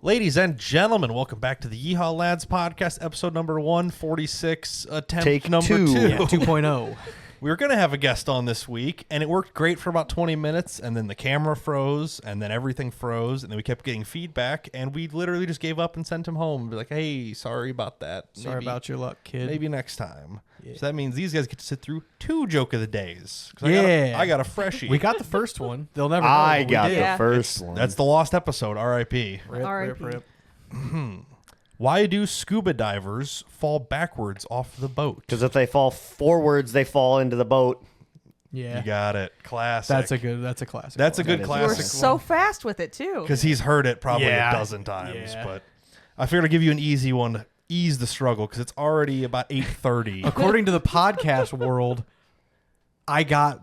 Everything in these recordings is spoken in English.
Ladies and gentlemen, welcome back to the Yeehawlads podcast, episode number 146, attempt Take number 2. two. Yeah, 2.0. We were going to have a guest on this week, and it worked great for about 20 minutes, and then the camera froze, and then everything froze, and then we kept getting feedback, and we literally just gave up and sent him home. Be like, hey, sorry about that. Sorry about your luck, kid. Maybe next time. Yeah. So that means these guys get to sit through 2 joke of the days. Yeah. I got a freshie. We got the first one. They'll never know. I but we got did. the Yeah. first one. That's the lost episode, R.I.P. Rip, R.I.P. rip. Why do scuba divers fall backwards off the boat? Because if they fall forwards, they fall into the boat. Yeah. You got it. Classic. That's a classic. That's a one. good That is You were classic so fast with it, too. because he's heard it probably Yeah. a dozen times. Yeah. But I figured I'd give you an easy one to ease the struggle because it's already about 8:30. According to the podcast world,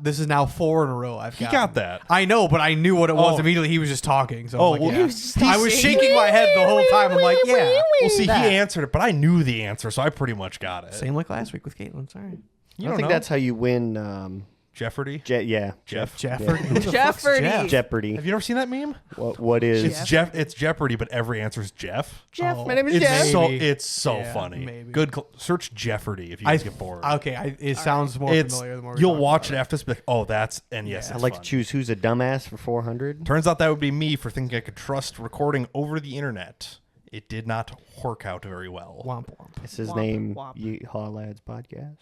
this is now 4 in a row. He got that. I know, but I knew what it was Oh. immediately. He was just talking. So Oh, I'm like, well, yeah. he was just I was shaking. shaking my head the whole time. I'm like, yeah. Well, see, that. he answered it, but I knew the answer, so I pretty much got it. Same like last week with Caitlin. Sorry. You I don't think know. that's how you win. Jeopardy. Jeff. Jeopardy. Who the fuck's Jeopardy. Jeff? Jeopardy. Have you ever seen that meme? What is? It's Jeopardy, but every answer is Jeff. Jeff, Oh. my name is It's Jeff. so Yeah, funny. maybe. Good. Search Jeopardy if you guys get bored. Okay, it sounds more familiar the more we You'll talk watch it about after this. Be like, oh, that's yes. Yeah. It's I'd like fun. to choose who's a dumbass for 400. Turns out that would be me for thinking I could trust recording over the internet. It did not work out very well. Womp womp. It's his Womp, name. womp. Yeehawlads podcast.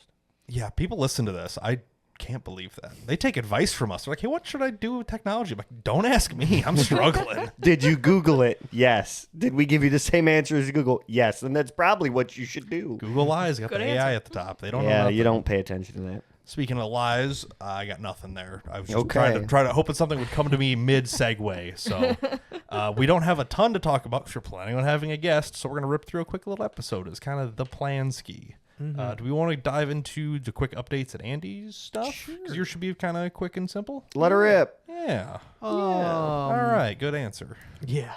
Yeah, people listen to this. I can't believe that. They take advice from us. They're like, hey, what should I do with technology? I'm like, don't ask me. I'm struggling. Did you Google it? Yes. Did we give you the same answer as Google? Yes. And that's probably what you should do. Google lies. Got Good the answer. AI at the top. They don't know Yeah, nothing. you don't pay attention to that. Speaking of lies, I got nothing there. I was just Okay. trying to hoping something would come to me mid segue. So we don't have a ton to talk about because we're planning on having a guest. So we're gonna rip through a quick little episode. It's kind of the plan ski. Do we want to dive into the quick updates at Andy's stuff? Because yours should be kind of quick and simple. Let her rip. Yeah. All right. Good answer. Yeah.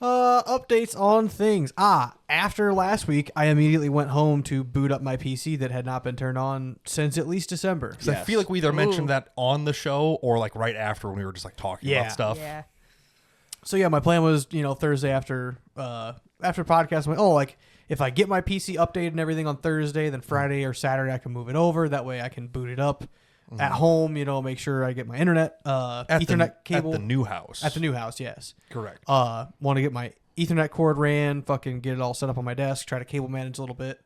Updates on things. After last week, I immediately went home to boot up my PC that had not been turned on since at least December. Because I feel like we either mentioned that on the show or like right after when we were just like talking Yeah. about stuff. Yeah. So yeah, my plan was, Thursday after podcast, I'm like, if I get my PC updated and everything on Thursday, then Friday or Saturday I can move it over. That way I can boot it up at home. Make sure I get my internet, Ethernet cable at the new house. at the new house. Yes. Correct. Want to get my Ethernet cord ran, fucking get it all set up on my desk, try to cable manage a little bit.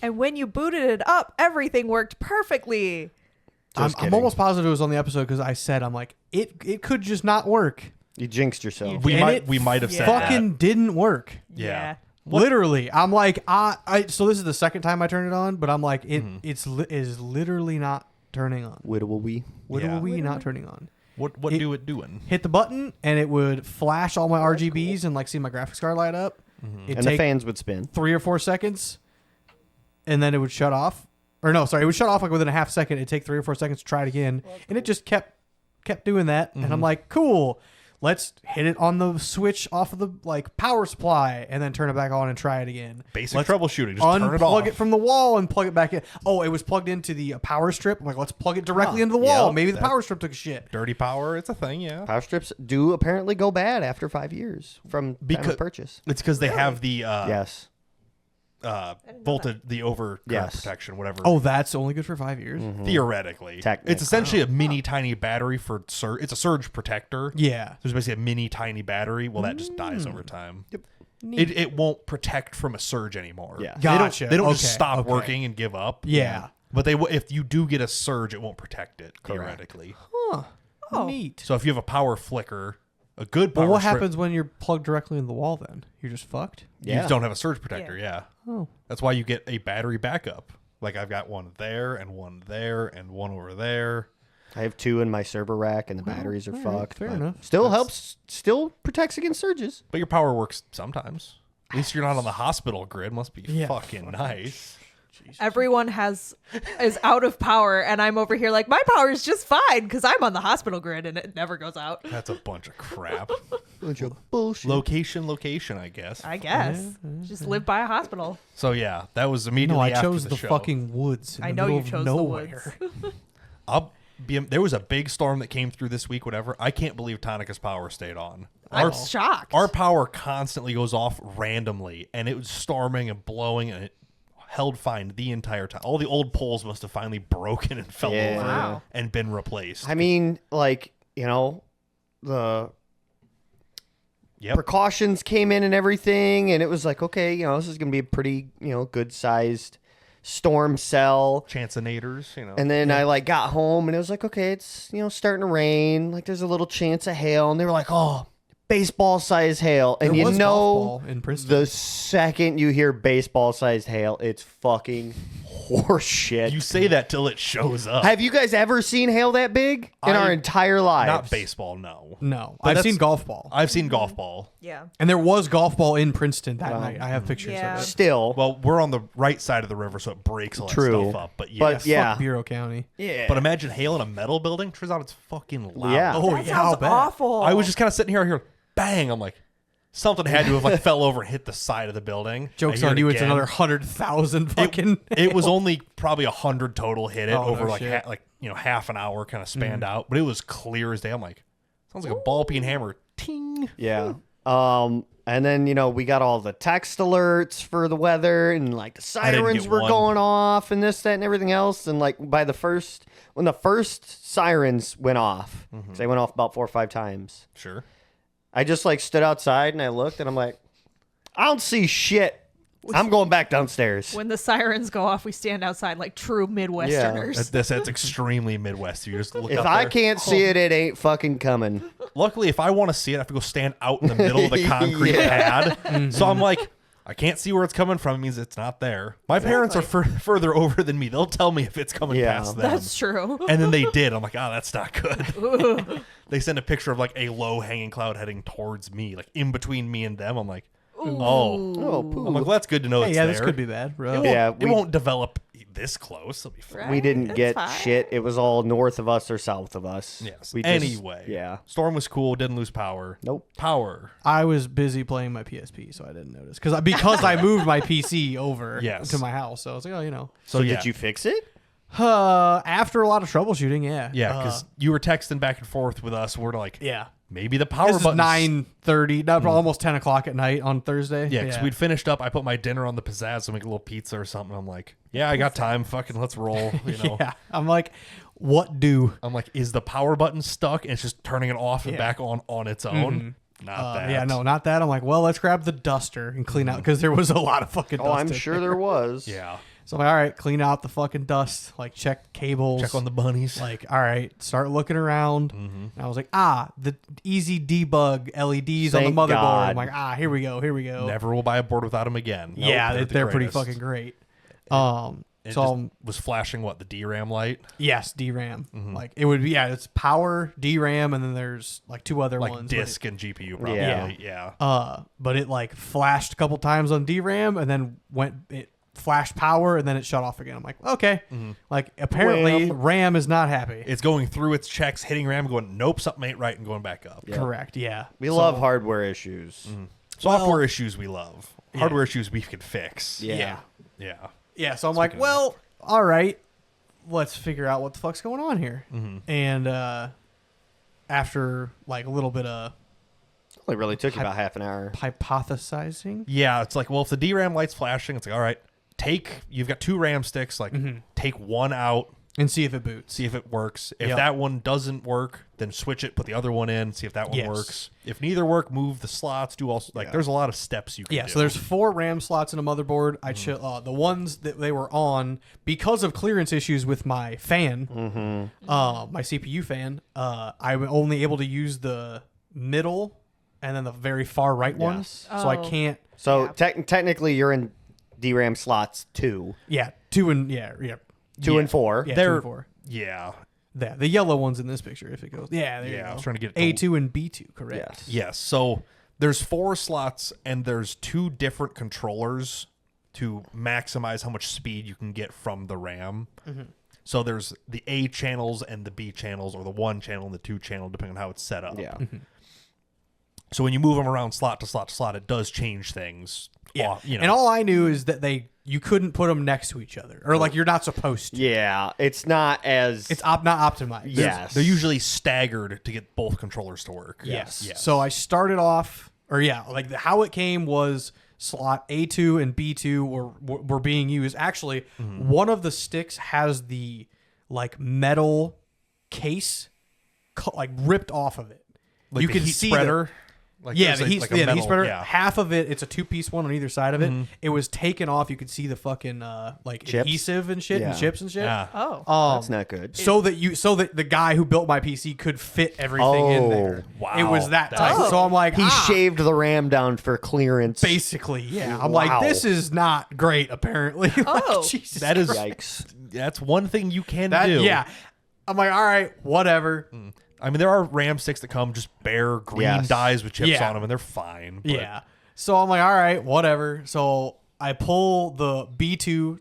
And when you booted it up, everything worked perfectly. I'm kidding. almost positive it was on the episode because I said, I'm like, it could just not work. You jinxed yourself. we and might have said Fucking that. didn't work. Yeah. Literally, I'm like, so this is the second time I turned it on, but I'm like, it is literally not turning on. Whittle we. What Yeah. are we not turning on? What do it doing? Hit the button and it would flash all my RGBs and like see my graphics card light up. It'd And the take fans would spin. 3 or 4 seconds, and then it would shut off. Or no, sorry, it would shut off like within a half second. It'd take 3 or 4 seconds to try it again, and it just kept doing that. And I'm like, cool. Let's hit it on the switch off of the power supply, and then turn it back on and try it again. Basic troubleshooting. Just turn it Unplug off. it from the wall and plug it back in. Oh, it was plugged into the power strip. I'm like, let's plug it directly into the wall. Yep. Maybe the power strip took a shit. Dirty power. It's a thing. Yeah. Power strips do apparently go bad after 5 years from time of purchase. It's because they have the Yes. voltage, the overcurrent Yes. protection, whatever. Oh, that's only good for 5 years. Theoretically, Technically. it's essentially a mini tiny battery for surge. It's a surge protector. Yeah. There's basically a mini tiny battery. Well, that just dies over time. Neat. It won't protect from a surge anymore. Yeah. Gotcha. They don't Okay, just stop okay. working and give up. Yeah. But if you do get a surge, it won't protect it theoretically. Huh. Oh. Neat. So if you have a power flicker, a good power Well, what strip, happens when you're plugged directly into the wall then? You're just fucked? you Yeah. don't have a surge protector. Yeah. Oh. That's why you get a battery backup. Like I've got one there and one there and one over there. I have 2 in my server rack, and the batteries are all right, fucked. fair but enough. Still helps. Still protects against surges. But your power works sometimes. At least you're not on the hospital grid. Must be Yeah. fucking nice. Everyone is out of power, and I'm over here like, my power is just fine because I'm on the hospital grid and it never goes out. That's a bunch of crap. Bunch of bullshit. Location, I guess. I guess. Just live by a hospital. So yeah, that was immediately No, I after chose the the show. fucking woods. In I the know middle you of chose nowhere. the woods. There was a big storm that came through this week, whatever. I can't believe Tonica's power stayed on. I'm shocked. Our power constantly goes off randomly, and it was storming and blowing, and it held fine the entire time. All the old poles must have finally broken and fell Yeah. over Wow. and been replaced. I mean, like, the Yep. precautions came in and everything, and it was like, okay, this is going to be a pretty, good sized storm cell. Chancinators, And then I like got home and it was like, okay, it's, starting to rain. Like there's a little chance of hail. And they were like, oh, baseball sized hail. And There was golf ball in Princeton. the second you hear baseball sized hail, it's fucking horse shit. You say that till it shows up. Have you guys ever seen hail that big in our entire lives? Not baseball, no. No, But I've that's- seen golf ball, I've seen golf ball. Yeah. and there was golf ball in Princeton that night. I have pictures Yeah. of it. Still. Well, we're on the right side of the river, so it breaks a lot True. of stuff up. But But yes. yeah. Fuck Bureau County. Yeah. But imagine hail in a metal building. Turns out it's fucking loud. Yeah. Oh That yeah, I'll sounds bet. awful. I was just kind of sitting here, I hear bang. I'm like, something had to have like fell over and hit the side of the building. Jokes I hear on you, it's again. another 100,000 fucking. It was only probably 100 total hit it Oh, over no like shit. half an hour kind of spanned out, but it was clear as day. I'm like, sounds like a ball peen hammer. Ting. Yeah. And then, we got all the text alerts for the weather and like the I didn't sirens get were one. going off and this, that, and everything else. And like when the first sirens went off, 'cause they went off about 4 or 5 times, Sure. I just like stood outside and I looked and I'm like, I don't see shit. I'm going back downstairs. When the sirens go off, we stand outside like true Midwesterners. That's extremely Midwest. You just look If up I there. can't see it, it ain't fucking coming. Luckily, if I want to see it, I have to go stand out in the middle of the concrete pad. So I'm like, I can't see where it's coming from. It means it's not there. My parents are further over than me. They'll tell me if it's coming Yeah. past them. That's true. And then they did. I'm like, oh, that's not good. They sent a picture of like a low hanging cloud heading towards me, like in between me and them. I'm like, oh. Oh, poo. I'm like, well, that's good to know Hey, it's yeah, there. this could be bad. Bro. Yeah, It won't develop this close. It'll be fine. Right? We didn't It's get fine. shit. It was all north of us or south of us. Yes. We just- Anyway. Yeah. Storm was cool. Didn't lose power. Nope. Power. I was busy playing my PSP, so I didn't notice because I moved my PC over Yes. to my house. So I was like, So, So yeah. did you fix it? after a lot of troubleshooting, yeah, Yeah, because you were texting back and forth with us. We're like, yeah. maybe the power This is button. 9:30, almost 10 o'clock at night on Thursday. Yeah, because we'd finished up. I put my dinner on the pizzazz to make a little pizza or something. I'm like, yeah, I got time. Fucking let's roll. Yeah. I'm like, what do? I'm like, is the power button stuck? And it's just turning it off and back on its own. Not that. Yeah, no, not that. I'm like, well, let's grab the duster and clean out because there was a lot of fucking dust. Oh, I'm in sure there. there was. Yeah. So I'm like, all right, clean out the fucking dust. Like, check cables. Check on the bunnies. Like, all right, start looking around. And I was like, the easy debug LEDs on Thank the motherboard. God. I'm like, here we go. Never will buy a board without them again. Nope, Yeah, the they're pretty greatest. fucking great. It So just was flashing what, the DRAM light? yes, DRAM. Like it would be, it's power, DRAM, and then there's like two other Like ones. disk and GPU probably. Yeah. Yeah. But it like flashed a couple times on DRAM and then it flashed power and then it shut off again. I'm like, okay. Like apparently RAM is not happy. It's going through its checks, hitting RAM, going, nope, something ain't right, and going back up. Correct. Yeah. We love hardware issues. Software issues we love. Hardware issues we can fix. Yeah. Yeah. Yeah, so I'm like, well, all right, let's figure out what the fuck's going on here. And after like a little bit of It really took you about half an hour. hypothesizing, Yeah, it's like, well, if the DRAM light's flashing, it's like, all right, you've got 2 RAM sticks, like take one out, and see if it boots. see if it works. If Yep. that one doesn't work, then switch it, put the other one in, see if that one Yes. works. If neither work, move the slots, do all, like, there's a lot of steps you can Yeah, do. so there's 4 RAM slots in a motherboard. The ones that they were on because of clearance issues with my fan, my CPU fan. I'm only able to use the middle and then the very far right ones. So I Oh. can't. So Yeah. technically, you're in DRAM slots 2. Yeah, 2 and 2 and 4. Yeah, 2 They're- and 4. Yeah. Yeah, the yellow ones in this picture. If it goes, there you Yeah, go. I was trying to get it to- A2 and B2, correct? Yes. Yes. So there's 4 slots and there's 2 different controllers to maximize how much speed you can get from the RAM. So there's the A channels and the B channels, or the 1 channel and the 2 channel, depending on how it's set up. Yeah. So when you move them around slot to slot to slot, it does change things. Yeah. You know. And all I knew is that you couldn't put them next to each other, or like you're not supposed to. Yeah, it's not as It's not optimized. Yes. They're usually staggered to get both controllers to work. Yes. Yes. So I started off, how it came was slot A2 and B2 were being used. Actually, one of the sticks has the like metal case like ripped off of it. Like you the can heat see spreader. Like yeah, there's the heat, like the a metal- heat spreader. yeah. Half of it, it's a 2-piece one on either side of it. It was taken off. You could see the fucking like Chips? adhesive and shit and Yeah. chips and shit. Yeah. Oh. that's not good. So that the guy who built my PC could fit everything in there. wow. It was that That's- tight. So I'm like, He shaved the RAM down for clearance. basically, yeah. I'm Wow. like, this is not great. Apparently, Like, Oh. Jesus That is Yikes. that's one thing you can that. do. Yeah, I'm like, all right, whatever. I mean, there are RAM sticks that come just bare green Yes. dies with chips Yeah. on them, and they're fine. But Yeah. So I'm like, all right, whatever. So I pull the B2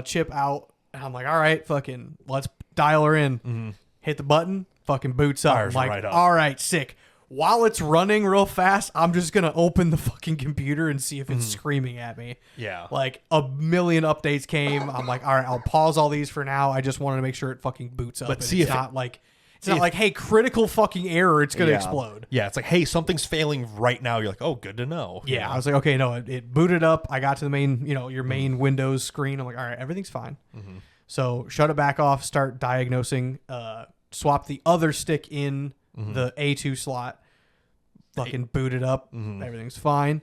chip out, and I'm like, all right, fucking, let's dial her in. Hit the button, fucking boots up. Fires I'm like, right up. all right, sick. While it's running real fast, I'm just gonna open the fucking computer and see if it's screaming at me. Yeah. Like a million updates came. I'm like, all right, I'll pause all these for now. I just wanted to make sure it fucking boots up. But and see it's if it- not like it's not like, hey, critical fucking error, it's gonna Yeah. explode. Yeah, it's like, hey, something's failing right now. You're like, oh, good to know. You Yeah, know? I was like, okay, no, it booted up. I got to the main, your main Windows screen. I'm like, all right, everything's fine. So shut it back off, start diagnosing, swap the other stick in the A2 slot, fucking boot it up. Everything's fine.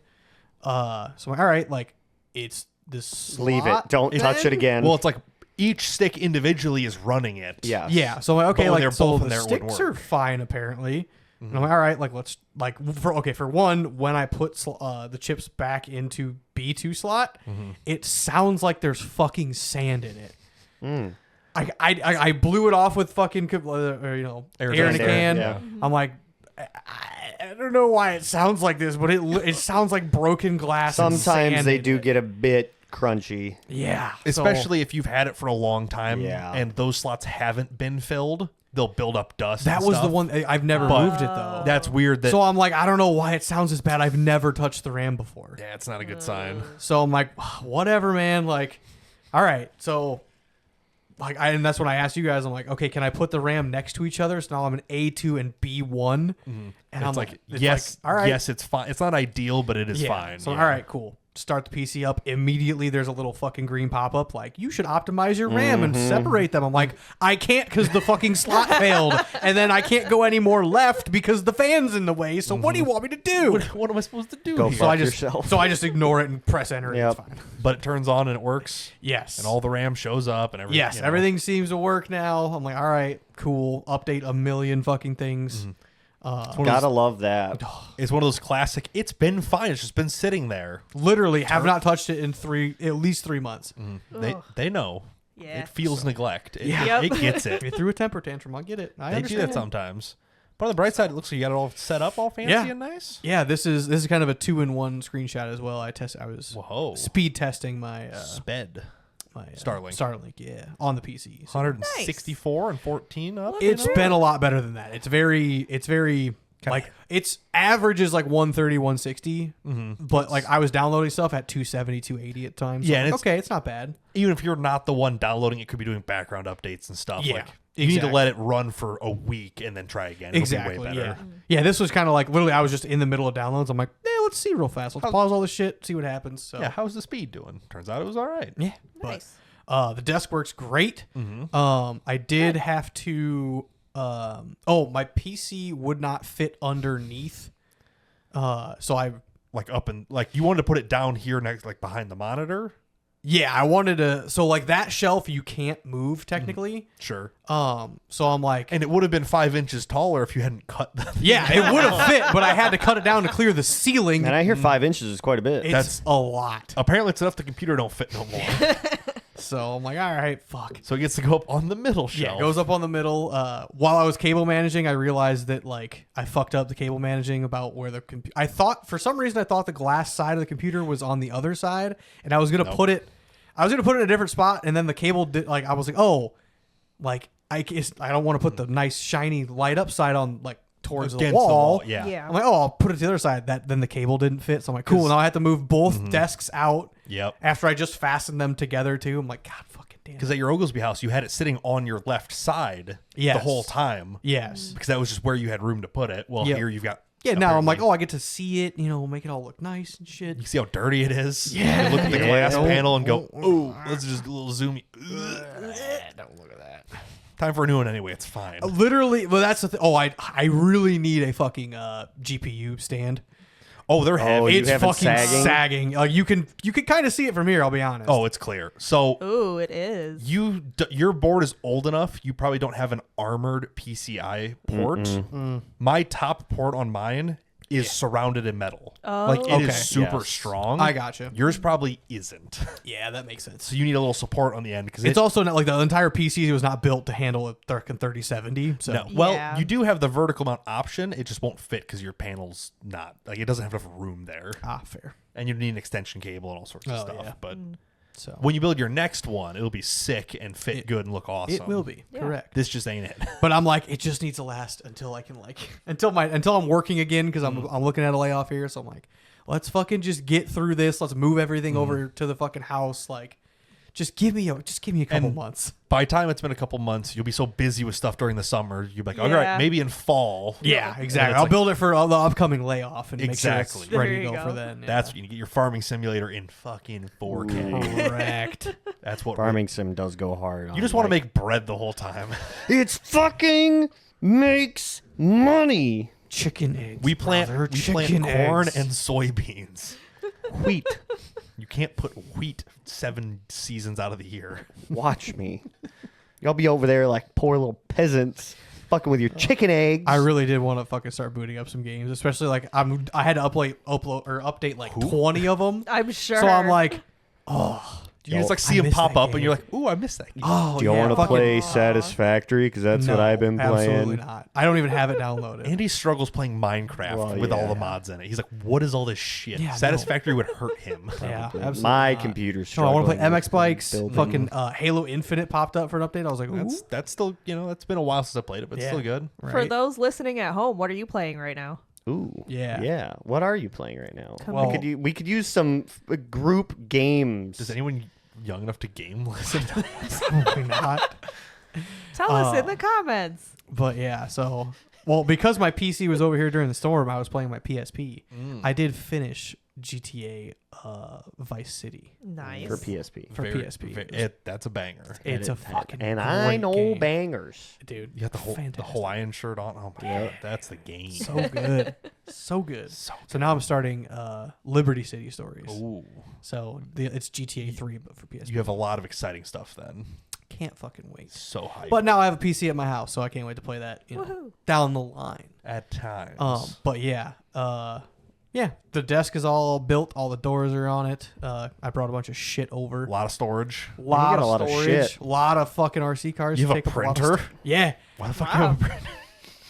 So I'm like, all right, like it's this slot. Leave it. Don't touch it again. Well, it's like each stick individually is running it. yes. Yeah, so I'm like, okay, But when like they're so both in the there, it wouldn't sticks are work. fine apparently. And I'm like, all right, like let's like for one, when I put the chips back into B2 slot, it sounds like there's fucking sand in it. I blew it off with fucking air in a can. Yeah. I'm like, I don't know why it sounds like this, but it sounds like broken glass. and Sometimes sand they in do it. get a bit crunchy. Yeah, Especially if you've had it for a long time Yeah. and those slots haven't been filled, they'll build up dust. that and was the stuff. one I've never But moved it though. That's weird that So I'm like, I don't know why it sounds as bad. I've never touched the RAM before. yeah, it's not a good sign. So I'm like, whatever, man. Like, all right. So, like, and that's when I asked you guys. I'm like, okay, can I put the RAM next to each other? So now I'm an A2 and B1, and It's I'm like, it's yes, like, all right, yes, it's fine. It's not ideal, but it is yeah. fine. So yeah. all right, cool. Start the PC up. Immediately, there's a little fucking green pop up like you should optimize your RAM and separate them. I'm like, I can't because the fucking slot failed, and then I can't go any more left because the fan's in the way. So what do you want me to do? What am I supposed to do Go here? fuck So yourself. I just ignore it and press enter. And Yep. it's fine. But it turns on and it works, Yes. and all the RAM shows up and everything. Yes, you know. everything seems to work now. I'm like, all right, cool. Update a million fucking things. It's one of Gotta those- love that. It's one of those classic. It's been fine. It's just been sitting there. Literally, have not touched it in at least 3 months. They know. Yeah. It feels neglect. It, Yeah. it gets it. If you threw a temper tantrum, I get it. I They do understand. that sometimes. But on the bright side, it looks like you got it all set up, all fancy Yeah. and nice. Yeah, this is kind of a 2-in-1 screenshot as well. I was Whoa. speed testing my Sped. Starlink. Starlink, yeah, on the PC. So 164 and 14 up. it's been a lot better than that. It's very like its average is like 130, 160. But like I was downloading stuff at 270, 280 at times. Yeah, So I'm and like, okay, it's not bad. Even if you're not the one downloading, it could be doing background updates and stuff. Yeah, Like, you need to exactly. let it run for a week and then try again. It'll Exactly. Be way Yeah. better. Yeah. This was kind of like literally I was just in the middle of downloads. I'm like, let's see real fast. Let's pause all this shit, see what happens. So Yeah. How's the speed doing? Turns out it was all right. yeah. Nice. But the desk works great. I did have to. My PC would not fit underneath. So I. Like up and like you wanted to put it down here next, like behind the monitor. Yeah, I wanted to. So like that shelf you can't move technically. Sure. So I'm like, And it would have been 5 inches taller if you hadn't cut the. yeah, it would have fit, but I had to cut it down to clear the ceiling. And I hear 5 inches is quite a bit. It's That's- a lot. Apparently, it's enough the computer don't fit no more. So I'm like, all right, fuck. So it gets to go up on the middle shelf. Yeah, it goes up on the middle. While I was cable managing, I realized that like I fucked up the cable managing about where the computer. I thought for some reason I thought the glass side of the computer was on the other side, and I was gonna put it. I was gonna put it in a different spot, and then the cable did I was like, oh, like I don't want to put the nice shiny light up side on like towards Against the wall. Yeah. Yeah. I'm like, oh, I'll put it to the other side. Then the cable didn't fit, so I'm like, cool. Now I have to move both desks out. Yep. After I just fastened them together too. I'm like, God fucking damn. Because at your Oglesby house, you had it sitting on your left side the Yes. whole time. Yes. Because that was just where you had room to put it. Well, Yep. here you've got. Yeah, now I'm like, apparently- oh, I get to see it, make it all look nice and shit. You can see how dirty it is. Yeah. You look at the glass Yeah. panel and go, oh, let's just a little zoomy. Don't look at that. Time for a new one anyway. It's fine. Literally, well, that's the thing. Oh, I really need a fucking GPU stand. Oh, they're heavy. Oh, you It's have it fucking sagging? sagging. You can kind of see it from here. I'll be honest. Oh, it's clear. So Ooh, it is. your board is old enough. You probably don't have an armored PCI port. My top port on mine is surrounded in metal. Oh. Like it Okay. is super Yes. strong. I gotcha. Yours probably isn't. Yeah, that makes sense. So you need a little support on the end because It's also not like the entire PC was not built to handle a 3070. So no. Well, Yeah. you do have the vertical mount option. It just won't fit because your panel's not like it doesn't have enough room there, fair. and you need an extension cable and all sorts of Oh, stuff. yeah. But So when you build your next one, it'll be sick and fit good and look awesome. it will be Yeah. correct. This just ain't it. But I'm like, it just needs to last until I can until I'm working again because I'm looking at a layoff here. So I'm like, let's fucking just get through this. Let's move everything over to the fucking house. Like, just give me a couple And months. By the time it's been a couple months, you'll be so busy with stuff during the summer. You'll be like, all Yeah. right, maybe in fall. Yeah, And exactly. it's I'll like, build it for the upcoming layoff and Exactly. make sure it's ready There to you go, go. for then. Yeah. That's when you get your farming simulator in fucking 4K. correct. That's what Farming sim does go hard. You just want to make bread the whole time. It's fucking makes money. Chicken eggs. We plant brother. corn Chicken eggs. and soybeans. Wheat. You can't put wheat 7 seasons out of the year. Watch me. Y'all be over there like poor little peasants, fucking with your chicken eggs. I really did want to fucking start booting up some games, especially like I had to update like 20 of them. I'm sure. So I'm like, You just like see I them miss pop that up and game. you're like, ooh, I missed that game. oh, Do you yeah, want to fucking- play Satisfactory? Because that's what No, I've been Absolutely playing. not. I don't even have it downloaded. Andy struggles playing Minecraft Well, with all the yeah. mods in it. He's like, what is all this shit? Yeah, no. Satisfactory would hurt him. yeah, absolutely. My not. computer's No, I want to play struggling MX Bikes. building. Fucking Halo Infinite popped up for an update. I was like, ooh, That's still, that's been a while since I played it, but it's Yeah. still good. For right? those listening at home, what are you playing right now? Ooh. Yeah. Yeah. What are you playing right now? Well- we could use some group games. Does anyone young enough to game listen? Probably not. Tell us in the comments. But yeah, so because my PC was over here during the storm, I was playing my PSP. I did finish GTA Vice City Nice. for PSP? for PSP. That's a banger. It's a fucking And I great know game. bangers. Dude. You got the fantastic. Hawaiian shirt on. Oh my god, that's the game. So good, so good. So now I'm starting Liberty City Stories. Ooh, So it's GTA 3, but for PSP. you have a lot of exciting stuff then. Can't fucking wait. So hype. But now I have a PC at my house, so I can't wait to play that. Woohoo. Down the line. at times, But yeah, yeah, the desk is all built. All the doors are on it. I brought a bunch of shit over. a lot of storage. Lot got a of lot of storage. shit. Lot of fucking RC cars. You have a take up lot of printer? stuff. Yeah. Why the fuck do you have a printer?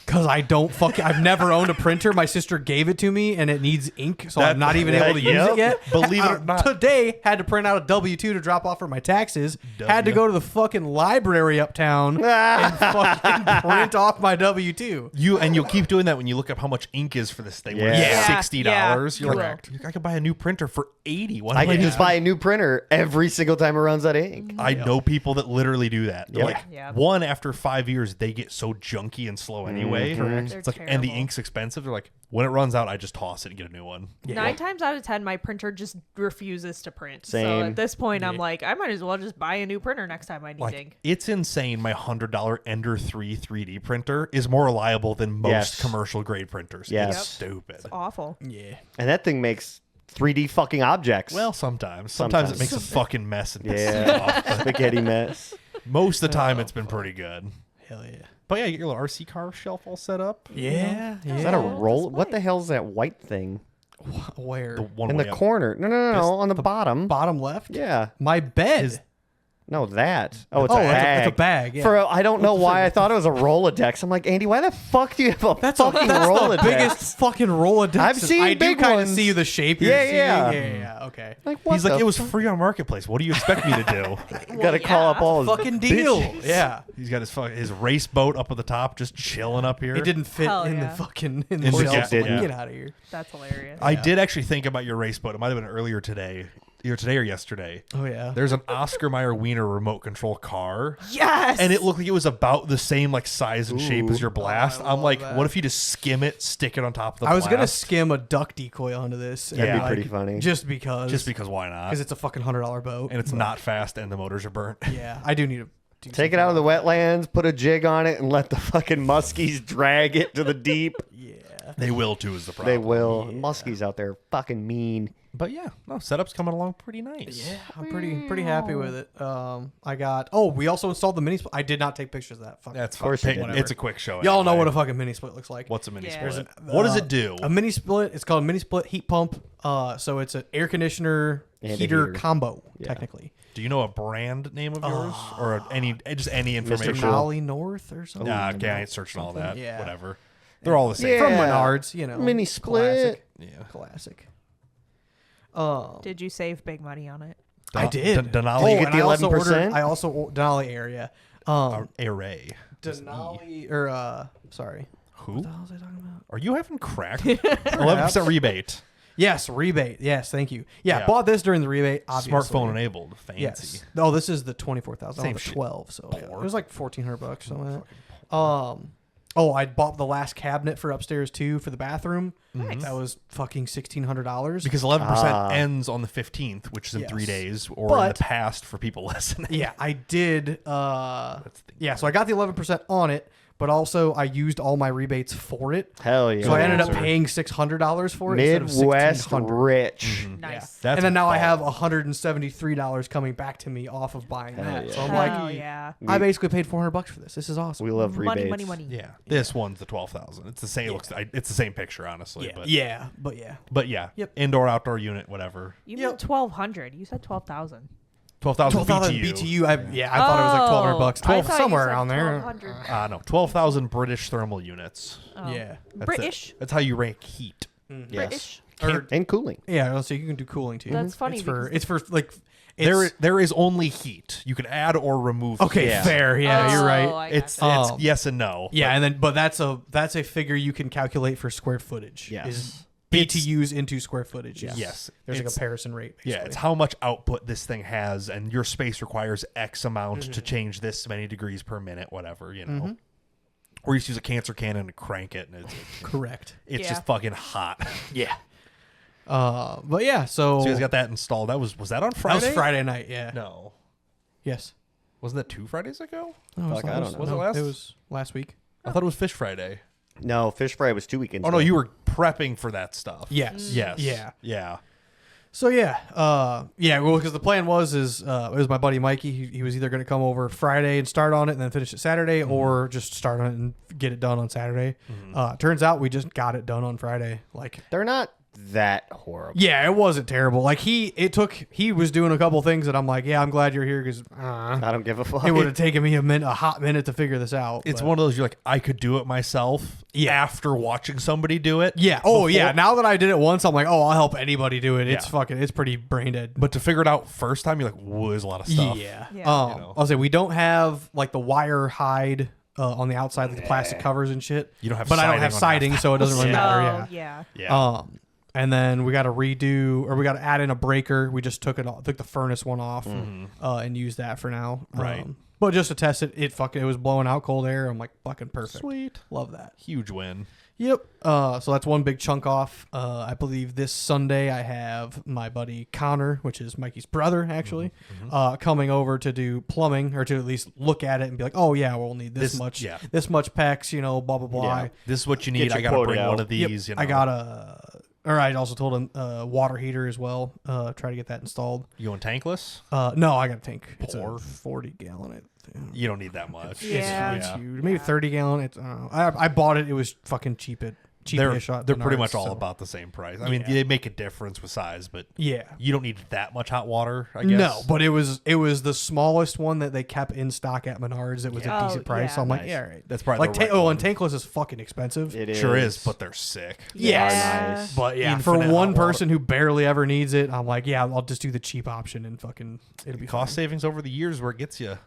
Because I don't fucking. I've never owned a printer. My sister gave it to me, and it needs ink, so I'm not even able to use it yet. Believe it or not. Today had to print out a W-2 to drop off for my taxes. Had to go to the fucking library uptown and fucking print off my W-2. You'll keep doing that when you look up how much ink is for this thing. When Yeah. it's $60. Yeah, You're you like, I could buy a new printer for $80. Why I do can just that? buy a new printer every single time it runs out of ink. I know people that literally do that. They're Yep. like, Yeah. one after 5 years, they get so junky and slow anyway. They're It's like, and the terrible. ink's expensive. They're like, when it runs out, I just toss it and get a new one. 9 times out of 10, my printer just refuses to print. So Same. at this point, I'm like, I might as well just buy a new printer next time I need Like, ink. it's insane. My $100 Ender 3 3D printer is more reliable than most Yes. commercial grade printers. Yes. It's stupid. Awful. Yeah. And that thing makes 3D fucking objects. Well, sometimes it makes a fucking mess and pisses me yeah. off. But Spaghetti mess. most of the time, it's been pretty good. Hell yeah. But yeah, you get your little RC car shelf all set up. Yeah. Yeah. Is that a Oh, roll? display. What the hell's that white thing? Where? The one In way the up. corner. No, on the bottom. Bottom left? Yeah. My bed. Is- No, that. Oh, it's Oh, a bag. it's a bag. Yeah. For I don't know why I thought it was a Rolodex. I'm like, Andy, why the fuck do you have a fucking Rolodex? The biggest fucking Rolodex. I've seen I do big kind of ones. see the shape. Yeah, you're yeah. seeing. Yeah. Okay. Like, what He's like, the it was free on Marketplace. What do you expect me to do? Gotta call up all his Fucking deal. bitches. Yeah. He's got his race boat up at the top, just chilling up here. It didn't fit Hell in the yeah. fucking In the shelves. gap, Like, yeah. Get out of here. That's hilarious. I did actually think about your race boat. It might have been earlier today. Either today or yesterday. Oh yeah. There's an Oscar Mayer Wiener remote control car. Yes. And it looked like it was about the same like size and shape as your blast. I I'm love like, that. what if you just skim it, stick it on top of the I was blast? gonna skim a duck decoy onto this. That'd Yeah. be pretty funny. Just because. Just because why not? Because it's a fucking $100 boat. And it's not fast and the motors are burnt. Yeah, I do need to do Take it out of the wetlands, put a jig on it, and let the fucking muskies drag it to the deep. Yeah. They will too is the problem. They will. Muskies out there are fucking mean. But yeah, no, setup's coming along pretty nice. Yeah, I'm pretty happy with it. I got. Oh, we also installed the mini split. I did not take pictures of that. Fuck. That's course fine. you did. It's a quick show. Y'all know anyway. what a fucking mini split looks like. What's a mini Yeah. split? What does it do? A mini split. It's called a mini split heat pump. So it's an air conditioner And a heater heater. combo, technically. Do you know a brand name of yours or any information? Denali North or something. Nah, okay, I ain't searching all that. Yeah. Whatever. They're all the same. Yeah. From Menards, you know. Mini split. Yeah. Classic. Did you save big money on it? I did. Denali you get and the I also 11%? ordered. I also Denali area. array. Denali or sorry. Who? What the hell was I talking about? Are you having crack? 11% rebate. Yes, rebate. Yes, thank you. Yeah, Yeah. bought this during the rebate. Obviously. Smartphone enabled. Fancy. Yes. Oh, this is the 24,000. Same The shit. 12. So yeah, it Poor. was like $1,400. Something like that. Oh, I bought the last cabinet for upstairs too for the bathroom. Nice. That was fucking $1,600. Because 11% ends on the 15th, which is in Yes. 3 days, or in But- the past for people listening. Yeah, I did. the Yeah, so I got the 11% on it, but also I used all my rebates for it. Hell yeah. So I ended up answer. paying $600 for it instead of Midwest $1,600. rich. Nice. That's And then now I baller. have $173 coming back to me off of buying that. yeah. So I'm Hell like, yeah. I basically paid $400 for this. This is awesome. We love rebates. Money, money, money. Yeah, this one's the 12,000. It's the same. It's the same picture, honestly. yeah, But yeah. but yeah, Yep. indoor outdoor unit, whatever. You Yep. meant 1,200. You said 12,000. 12,000 12,000 BTU. BTU. I thought it was like $1,200. I 12 thought you somewhere said around there. 1,200. No, 12,000 British thermal units. Oh. Yeah. That's British. it. That's how you rank heat. Yes. British. And cooling. Yeah, so you can do cooling too. That's funny It's for like it's, There is only heat. You can add or remove. okay, heat. Yeah. fair. Yeah, you're Oh, right. I It's gotcha. yes and no. Yeah, but that's a figure you can calculate for square footage. Yes. Is BTUs into square footage. Yes. Yes. There's a It's- comparison rate. Yeah, Basically. it's how much output this thing has, and your space requires X amount to change this many degrees per minute, whatever, you know. Or you just use a cancer cannon and crank it, and it's correct. Yeah. just fucking hot. Yeah. But yeah, so, So you guys got that installed. Was that on that Friday? was Friday night. Yeah. No, Yes. wasn't that 2 Fridays ago? No, Fuck, I don't know. Was it last? It was last week. I thought it was Fish Friday. No, Fish Fry was 2 weekends Oh no, ago. you were prepping for that stuff. Yes. Yes. Yeah. Yeah. So yeah, well, because the plan was it was my buddy Mikey. He was either going to come over Friday and start on it, and then finish it Saturday, or just start on it and get it done on Saturday. Turns out we just got it done on Friday. Like, They're not that horrible. yeah, it wasn't terrible. Like he was doing a couple things that I'm like, yeah, I'm glad you're here because I don't give a fuck. it would have taken me a hot minute to figure this out. It's but- one of those you're like, I could do it myself. Yeah. After watching somebody do it. Yeah. Oh, before- yeah. Now that I did it once, I'm like, oh, I'll help anybody do it. It's Yeah. it's pretty brain dead. But to figure it out first time, you're like, whoa, there's a lot of stuff. Yeah. Yeah. You know. I'll say we don't have like the wire hide on the outside, like the plastic covers and shit. You don't have but I don't siding have on siding, half so it doesn't really the matter. Oh, Yeah. yeah. Yeah. And then we got to redo, or we got to add in a breaker. We just took the furnace one off and used that for now. Right. But just to test it, it was blowing out cold air. I'm like, fucking perfect. Sweet. Love that. Huge win. Yep. So that's one big chunk off. I believe this Sunday I have my buddy Connor, which is Mikey's brother, actually, coming over to do plumbing, or to at least look at it and be like, oh yeah, we'll need this much, yeah. this much PEX, blah blah blah. Yeah. This is what you Get need. your I got to quota bring out. one of Yep. these. I got or I also told him water heater as well. Try to get that installed. You going tankless? No, I got a tank. It's Poor. a 40 gallon. You don't need that much. Yeah. It's huge. Maybe 30 gallon. It's I bought it. It was fucking cheap at cheap-ish. They're pretty much Menards, all so- about the same price. I mean, Yeah. they make a difference with size, but Yeah. you don't need that much hot water, I guess. No, but it was the smallest one that they kept in stock at Menards. It was Yeah. a decent Oh, price. yeah. So I'm like, Nice. yeah, all right. That's probably like the right and one. tankless is fucking expensive. It is. Sure is, but they're sick. Yeah. Nice. But yeah, Infinite for hot one water. person who barely ever needs it, I'm like, yeah, I'll just do the cheap option and fucking it'll be Cost fine. savings over the years where it gets you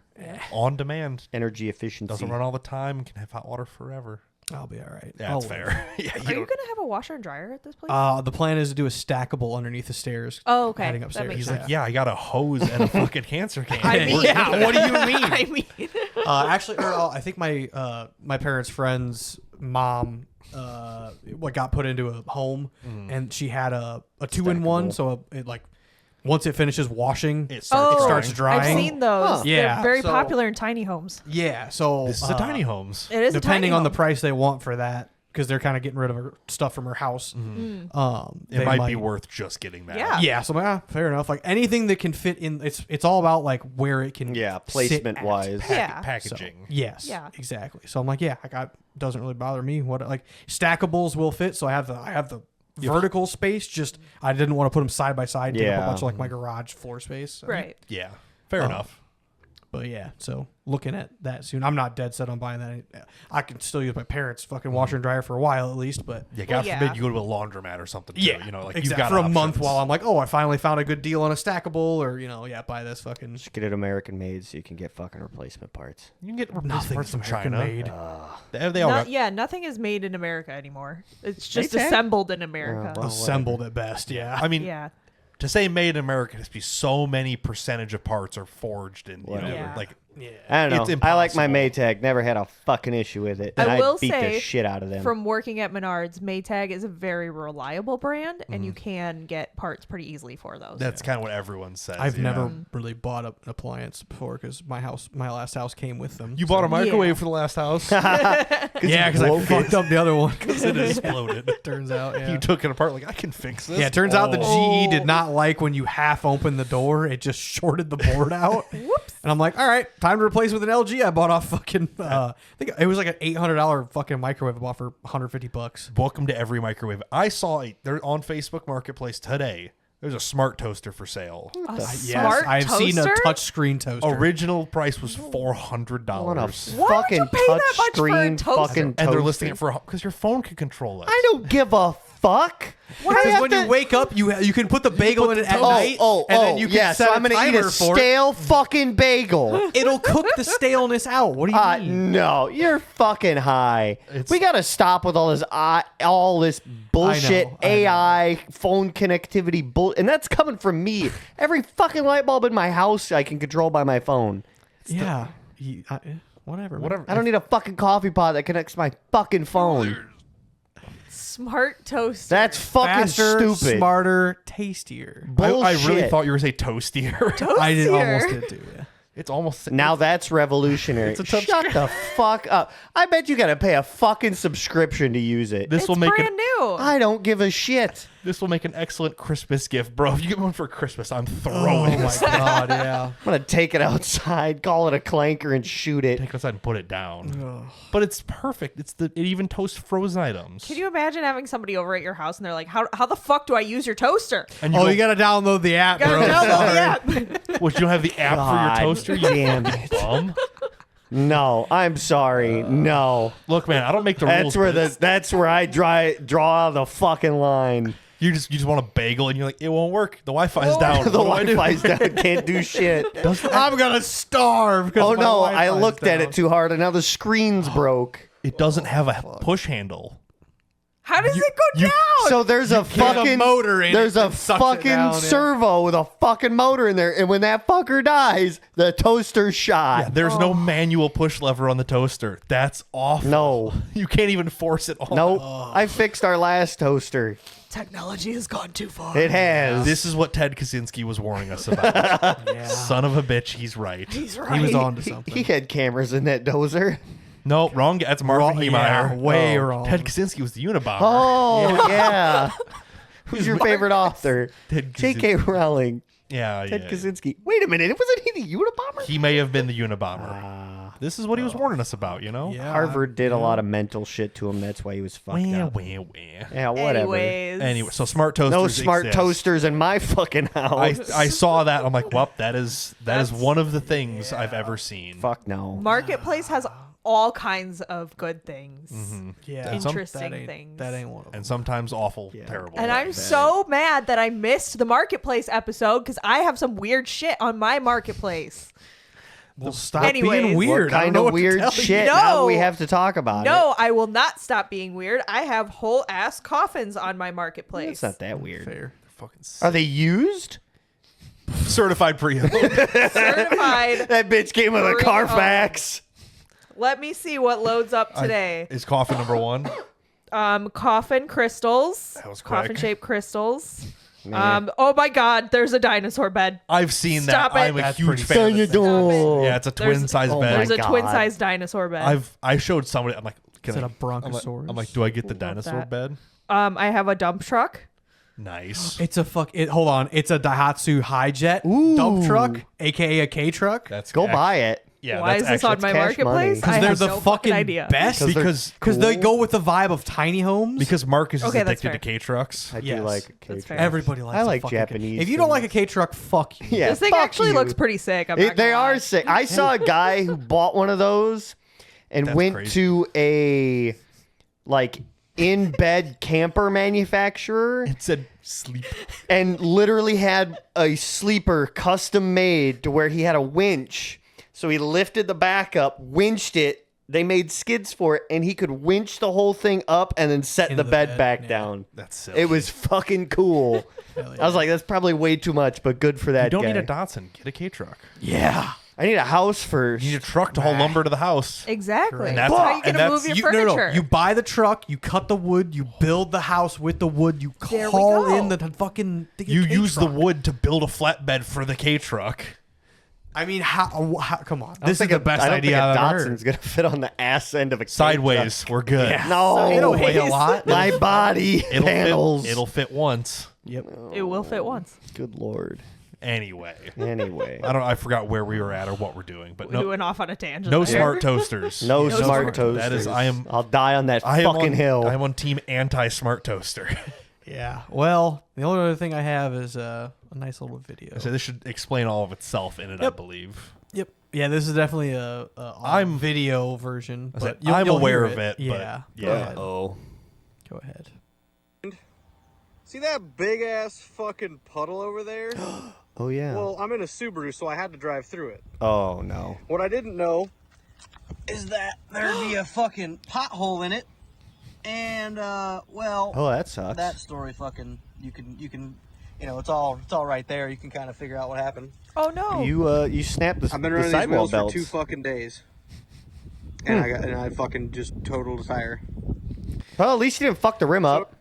on demand. Energy efficiency. Doesn't run all the time. Can have hot water forever. I'll be all right. Yeah, I'll that's live. fair. Yeah, Are you going to have a washer and dryer at this place? The plan is to do a stackable underneath the stairs. Oh, okay. Heading That upstairs. makes He's sense. like, yeah, I got a hose and a fucking cancer can. I mean, Yeah, what do you mean? I mean, Actually, I think my parents' friend's mom got put into a home, and she had a 2-in-1. Stackable. So it like once it finishes washing, It starts oh, starts drying. drying. I've seen those. Huh. Yeah, They're very so- popular in tiny homes. yeah. So This is a tiny homes. It is a depending tiny on the home. price they want for that, because they're kind of getting rid of her stuff from her house. It they might be worth just getting that. Yeah. Yeah, so I'm like, fair enough. Like anything that can fit in, it's all about like where it can. Yeah, sit placement at. wise. Yeah. So, Packaging. yes. Yeah. Exactly. So I'm like, yeah, doesn't really bother me. What like stackables will fit. So I have the vertical space. Just I didn't want to put them side by side. Take up Yeah. a bunch of like my garage floor space. So. Right. Yeah. Fair enough. But yeah, so looking at that soon. I'm not dead set on buying that. I can still use my parents' fucking washer and dryer for a while at least, but Yeah, God yeah. forbid you go to a laundromat or something. Too, you know, like exactly. you've got for a month options. while I'm like, oh, I finally found a good deal on a stackable, or buy this fucking Just get it American made so you can get fucking replacement parts. you can get replacement nothing parts from American China. made. They all got, Yeah, nothing is made in America anymore. It's just Maytag? assembled in America. well. Assembled at best. Yeah. I mean, Yeah. to say made in America, it has to be so many percentage of parts are forged in, Whatever. Yeah. like yeah. I don't It's know. I like my impossible. Maytag. Never had a fucking issue with it. And I will beat say, the shit out of them. From working at Menards, Maytag is a very reliable brand, and you can get parts pretty easily for those. that's kind of what everyone says. I've yeah. never really bought an appliance before because my last house came with them. You bought a microwave Yeah. for the last house. yeah, because I fucked up the other one. It exploded. Turns out, yeah. You took it apart. Like I can fix this. Yeah, it turns out the Oh. GE did not like when you half open the door. It just shorted the board out. Whoops. And I'm like, all right, time to replace with an LG. I bought off fucking, I think it was like an $800 fucking microwave I bought for $150. Welcome to every microwave. I saw they're on Facebook Marketplace today. There's a smart toaster for sale. A Yes, smart I've seen a toaster? touchscreen toaster. Original price was $400. What a Why would you fucking pay that much for a touchscreen toaster? fucking And they're toaster. listing it for because your phone can control it. I don't give a fuck. Why do I Because have when to- you wake up, you can put the bagel in it at night, and then you can yeah, set so I'm a gonna eat timer a for it. stale fucking bagel. It'll cook the staleness out. What do you mean? No, you're fucking high. We gotta stop with all this bullshit I know. AI phone connectivity and that's coming from me. Every fucking light bulb in my house I can control by my phone. Yeah. Whatever. Whatever. I don't need a fucking coffee pot that connects to my fucking phone. Smart toaster. That's fucking Faster, stupid. smarter, tastier. I really Bullshit. thought you were going to say toastier. I did Toastier. almost did too. Yeah. It's almost Now that's revolutionary. It's a touch Shut the fuck up. I bet you gotta pay a fucking subscription to use it. this It's will make brand an new. I don't give a shit. this will make an excellent Christmas gift, bro. If you get one for Christmas, I'm Oh throwing my this. god, yeah. I'm gonna take it outside, call it a clanker, and shoot it. Take it outside and put it down. But it's perfect. It even toasts frozen items. Can you imagine having somebody over at your house and they're like, how the fuck do I use your toaster? And Oh, go, you gotta download the app, bro. Gotta download Sorry. the app. What, you don't have the app God for your toaster? You damn fucking it. bum. No, I'm sorry. No. Look, man, I don't make the rules. That's where I draw the fucking line. You just want a bagel and you're like, it won't work. The Wi-Fi's down. The What do I do? Wi-Fi's down, can't do shit. I'm gonna starve. Oh my no, I Wi-Fi's looked at down. it too hard and now the screen's broke. It doesn't have a push handle. How does it go down? So there's a fucking motor in there's it a that sucks it fucking down, yeah. servo with a fucking motor in there, and when that fucker dies, the toaster's shot. There's no manual push lever on the toaster. That's awful. No. You can't even force it on. Nope. I fixed our last toaster. Technology has gone too far. It has. This is what Ted Kaczynski was warning us about. Yeah. Son of a bitch, he's right. He's right. He was on to something. He had cameras in that dozer. No, wrong. That's Marvin Yeah, Heemeyer. way Oh. wrong. Ted Kaczynski was the Unabomber. Oh yeah. Who's your favorite author? Ted J.K. Rowling. Yeah, Ted yeah. Kaczynski. Wait a minute. Wasn't he the Unabomber? He may have been the Unabomber. This is what he was warning us about, you know? Yeah. Harvard did a lot of mental shit to him. That's why he was fucked up. Yeah, whatever. Anyway, so smart toasters. No smart exist. toasters in my fucking house. I saw that. I'm like, well, that is one of the things I've ever seen. Fuck no. Marketplace has all kinds of good things. Yeah. And some- Interesting things. That ain't one of them. And sometimes awful, terrible. And I'm so mad that I missed the Marketplace episode because I have some weird shit on my Marketplace. Well, stop Anyways. being weird. What I don't kind know of what to weird tell you. shit? No. Now we have to talk about it. No, I will not stop being weird. I have whole ass coffins on my Marketplace. It's not that weird. Fair. fucking Are they used? certified pre-owned. Certified. That bitch came with a Pre-owned. Carfax. Let me see what loads up today. Is coffin number one? Coffin crystals. That was quick. Coffin shaped crystals. Oh my God, there's a dinosaur bed. I've seen Stop that. it. I'm a That's huge pretty fan. Of this. Dinosaur. Yeah, it's a twin size oh bed. There's a God. twin size dinosaur bed. I showed somebody. I'm like, can Is it I, a Brontosaurus? I'm like, do I get the Love dinosaur that. bed? I have a dump truck. Nice. It's a hold on. It's a Daihatsu Hi-Jet Ooh. dump truck, aka a K truck. That's Go act- buy it. Yeah, Why that's is this on actually- my cash money. Marketplace? Because I they're have the no fucking idea. best. 'Cause they're Because they cool. go with the vibe of tiny homes. because Marcus Okay, is that's addicted to fair. K trucks. I do Yes. like That's K-trucks. fair. everybody likes. I a like fucking Japanese. If you don't like a things. K truck, fuck you. Yeah, This thing fuck actually you. looks pretty sick. I'm not They gonna lie. are sick. I saw a guy who bought one of those and That's went crazy. to a like in bed camper manufacturer It said sleep. and literally had a sleeper custom made to where he had a winch. So he lifted the back up, winched it. They made skids for it, and he could winch the whole thing up and then set Into the the bed bed, back yeah. down. That's silly. It was fucking cool. Hell yeah. I was like, that's probably way too much, but good for that You don't guy. need a Datsun. Get a K truck. Yeah. I need a house first. You need a truck to haul lumber to the house. Exactly. And That's that's- how you and gonna that's- move your No, furniture. You buy the truck, you cut the wood, you build the house with the wood, you There we haul go. in the fucking. You use the K-truck. wood to build a flatbed for the K truck. I mean, how come on. I don't This is think the a- best I don't idea think a I've ever Datsun's heard. gonna fit on the ass end of a Sideways, we're good. Yeah. No, It'll weigh a lot. My body It'll panels. fit. It'll fit once. Yep. It will fit once. Good lord. Anyway, Anyway, I forgot where we were at or what we're doing, but We no, went off on a tangent. no there. smart toasters. no smart smart toasters. That is, I'll die on that I am fucking on, hill. I am on team anti-smart toaster. Yeah. Well, the only other thing I have is a nice little video. So this should explain all of itself in it, I Yep. believe. Yep. Yeah, this is definitely a I'm- video version. I said, But I'm you'll aware hear of it, but Yeah. yeah. Go ahead. Oh, Go ahead. See that big ass fucking puddle over there? oh yeah. Well, I'm in a Subaru, so I had to drive through it. Oh no. What I didn't know is that there'd be a fucking pothole in it. And well, Oh, that sucks. that story fucking you can it's all right there. You can kind of figure out what happened. Oh no. You snapped the, I've been the running these sidewall wheels belts. for 2 fucking days. And I fucking just totaled a tire. Well, at least you didn't fuck the rim up.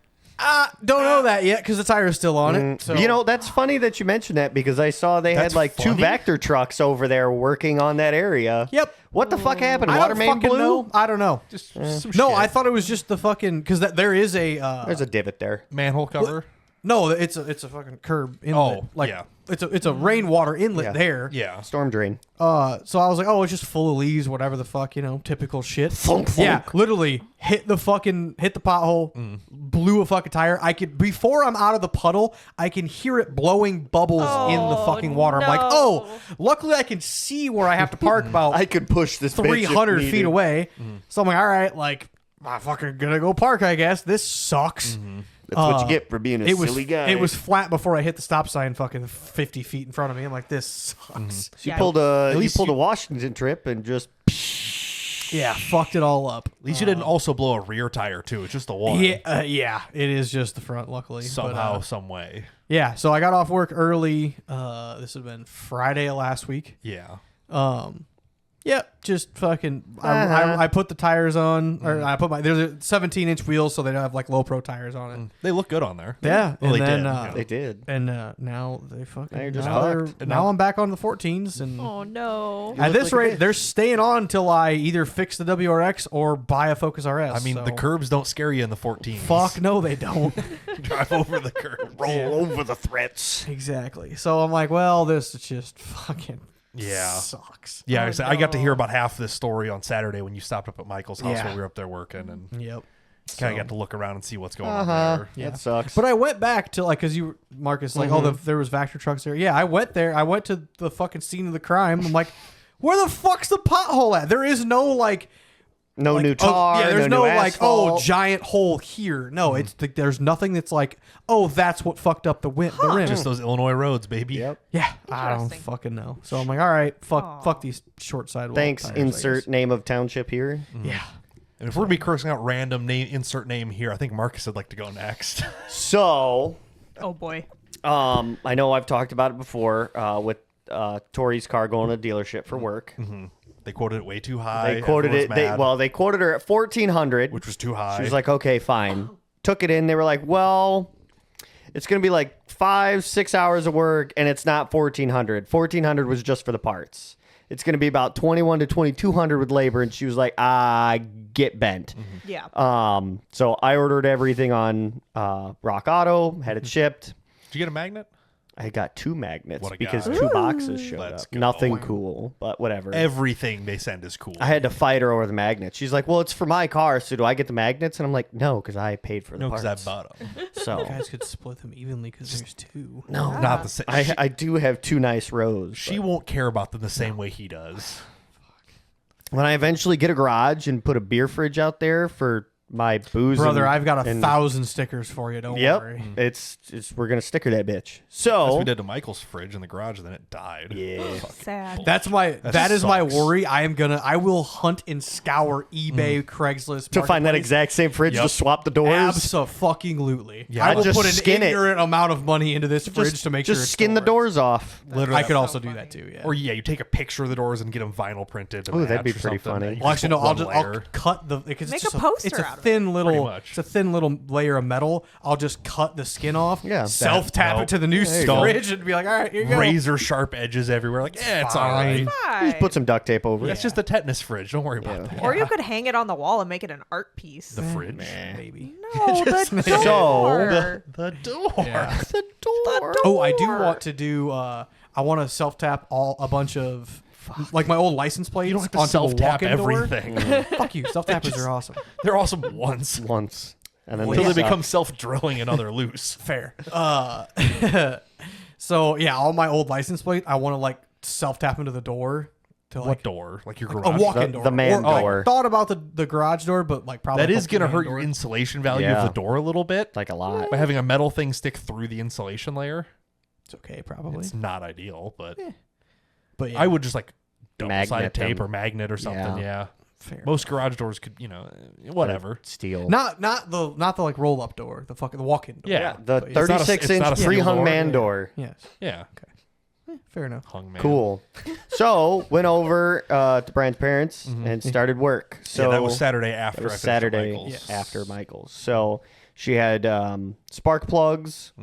Don't know that yet because the tire is still on it. So You know, that's funny that you mentioned that because I saw they That's had like funny? 2 Vector trucks over there working on that area. Yep. What the fuck happened? I Water don't main fucking blew? know. I don't know. Just some No, shit. I thought it was just the fucking because there is a There's a divot there. manhole cover. no, it's a fucking curb inlet. Oh, like yeah. it's a rainwater inlet Yeah. there. Yeah. Storm drain. So I was like, oh, it's just full of leaves, whatever the fuck, typical shit. Funk, Yeah, funk. literally hit the pothole, blew a fucking tire. I could before I'm out of the puddle, I can hear it blowing bubbles in the Oh, fucking water. I'm like, no. oh, luckily I can see where I have to park about I could push this bitch if 300 needed. feet away. So I'm like, all right, like I'm fucking gonna go park, I guess. This sucks. That's what you get for being a It was silly guy. it was flat before I hit the stop sign, fucking 50 feet in front of me. I'm like, this sucks. You Yeah. pulled a least you- Washington trip and just Yeah, fucked it all up. At least you didn't also blow a rear tire too. It's just the one. Yeah, it is just the front, luckily. Somehow, But, some way. yeah, so I got off work early. This had been Friday of last week. Yeah. Yeah, just fucking. Uh-huh. I put the tires on, or I put there's a 17-inch wheels, so they don't have like low pro tires on it. They look good on there. Yeah, Well, and they then did, yeah. they did. and now they fucking Now you're just they're- fucked. now I'm back on the 14s, and Oh no. at look this like a rate, bitch. they're staying on until I either fix the WRX or buy a Focus RS. I mean, the so- curbs don't scare you in the 14. Fuck no, they don't. Drive over the curb. Roll over the threats. Exactly. So I'm like, well, this is just fucking Yeah. Sucks. Yeah, Oh, I got to hear no. about half this story on Saturday when you stopped up at Michael's house Yeah. while we were up there working, and Yep. kind of got to look around and see what's going on Uh-huh. there. Yeah. That sucks. But I went back to like, cause you, Marcus, like, there was Vector trucks there. Yeah, I went there. I went to the fucking scene of the crime. I'm like, where the fuck's the pothole at? There is no like, no like, new tar. yeah, there's no no new like, oh, asphalt. giant hole here. No, it's there's nothing that's like, oh, that's what fucked up the rim. Just those Illinois roads, baby. Yep. Yeah, I don't Interesting. fucking know. So I'm like, all right, fuck Aw. these short sidewalk. Thanks. tires, I Insert guess. name of township here. Yeah. And if we're gonna be cursing out random name, insert name here, I think Marcus would like to go next. So, Oh boy. I know I've talked about it before with Tori's car going to the dealership for work. They quoted it way too high. They quoted Everyone's it. mad, They quoted her at 1,400, which was too high. She was like, okay, fine. Took it in. They were like, well, it's going to be like 5-6 hours of work, and it's not 1,400. 1,400 was just for the parts. It's going to be about 2,100 to 2,200 with labor. And she was like, get bent. Yeah. So I ordered everything on Rock Auto, had it shipped. Did you get a magnet? I got 2 magnets What a because guy. 2 boxes showed Let's up. go. Nothing cool, but whatever. Everything they send is cool. I had to fight her over the magnets. She's like, well, it's for my car, so do I get the magnets? And I'm like, no, because I paid for the no, parts. because I bought them. So You guys could split them evenly because there's 2. no, Not the same. I do have 2 nice rows. She won't care about them the same way he does. When I eventually get a garage and put a beer fridge out there for my booze, Brother, and- I've got 1,000 and- stickers for you. Don't Yep, worry. it's we're gonna sticker that bitch. As So we did to Michael's fridge in the garage, and then it died. yeah, Sad. That is my sucks. worry. I will hunt and scour eBay, Craigslist to find that Marketplace. exact same fridge Yep. to swap the doors. Abso-fucking-lutely. Yeah, I will just put an skin it. ignorant amount of money into this fridge to make sure just it skin still the works. doors off. Literally, I could also do that too. Yeah. Or yeah, you take a picture of the doors and get them vinyl printed. to Ooh, that'd be match or pretty something. funny. You Well, just actually, no. put one I'll layer. cut the. It's Make just a poster It's a out of thin Pretty little. much. It's a thin little layer of metal. I'll just cut the skin off. Yeah. Self tap Nope. it to the new you go. fridge and be like, all right, here you go. razor sharp edges everywhere. Like, yeah, it's all right. Fine. Just put some duct tape over That's it. just the tetanus fridge. Don't worry about that. Or you could hang it on the wall and make it an art piece. The fridge. Maybe. No, the So, door. The door. Yeah. the door. Oh, I do want to do. I want to self tap a bunch of like my old license plates. You don't have to onto a self-tap walk-in door. everything. Fuck you. Self tappers are awesome. They're awesome once. Once, and then Until they suck. become self-drilling and other loose. Fair. So yeah, all my old license plates, I want to like self tap into the door to like What door? Like your a garage? walk-in The- door. the man Or, like, door. thought about the garage door, but like probably That is going going to to hurt your insulation value Yeah. of the door a little bit. like a lot. By having a metal thing stick through the insulation layer. It's okay, probably. It's not ideal, but But yeah, I would just like double Magnet sided tape them. or magnet or something. Yeah. Yeah. fair. Most garage doors could, whatever. Steel. Not the like roll up door, the walk-in door. Yeah. the But it's not a- 36 it's not a inch steel pre-hung door. man door. Yes. Yeah. Fair enough. Hung man. Cool. So went over to Brian's parents and started work. So Yeah, that was Saturday after that was I finished at Saturday Michael's. Yes. after Michael's. So she had spark plugs.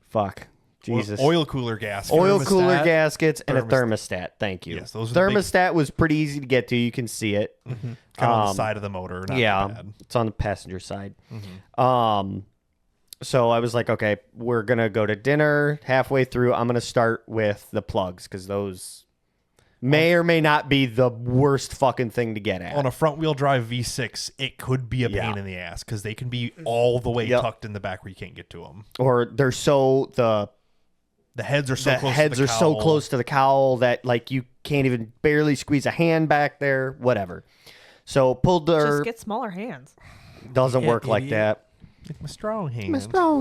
Fuck. Jesus. Oil cooler gas. Oil thermostat. cooler gaskets and a Thermostat. thermostat. Thank you. Yes, those are the big- thermostat was pretty easy to get to. You can see it. Kind of on the Um, side of the motor. Not yeah, too bad. it's on the passenger side. So I was like, okay, we're gonna go to dinner. Halfway through, I'm gonna start with the plugs because those may or may not be the worst fucking thing to get at. On a front wheel drive V6, it could be a Yeah. pain in the ass because they can be all the way Yep. tucked in the back where you can't get to them. Or they're so The heads are so the close. heads to are the so cowl. close to the cowl that like you can't even barely squeeze a hand back there. Whatever. So pulled Just her. get smaller hands. Doesn't Yeah, work like idiot. that. With my strong hands. Strong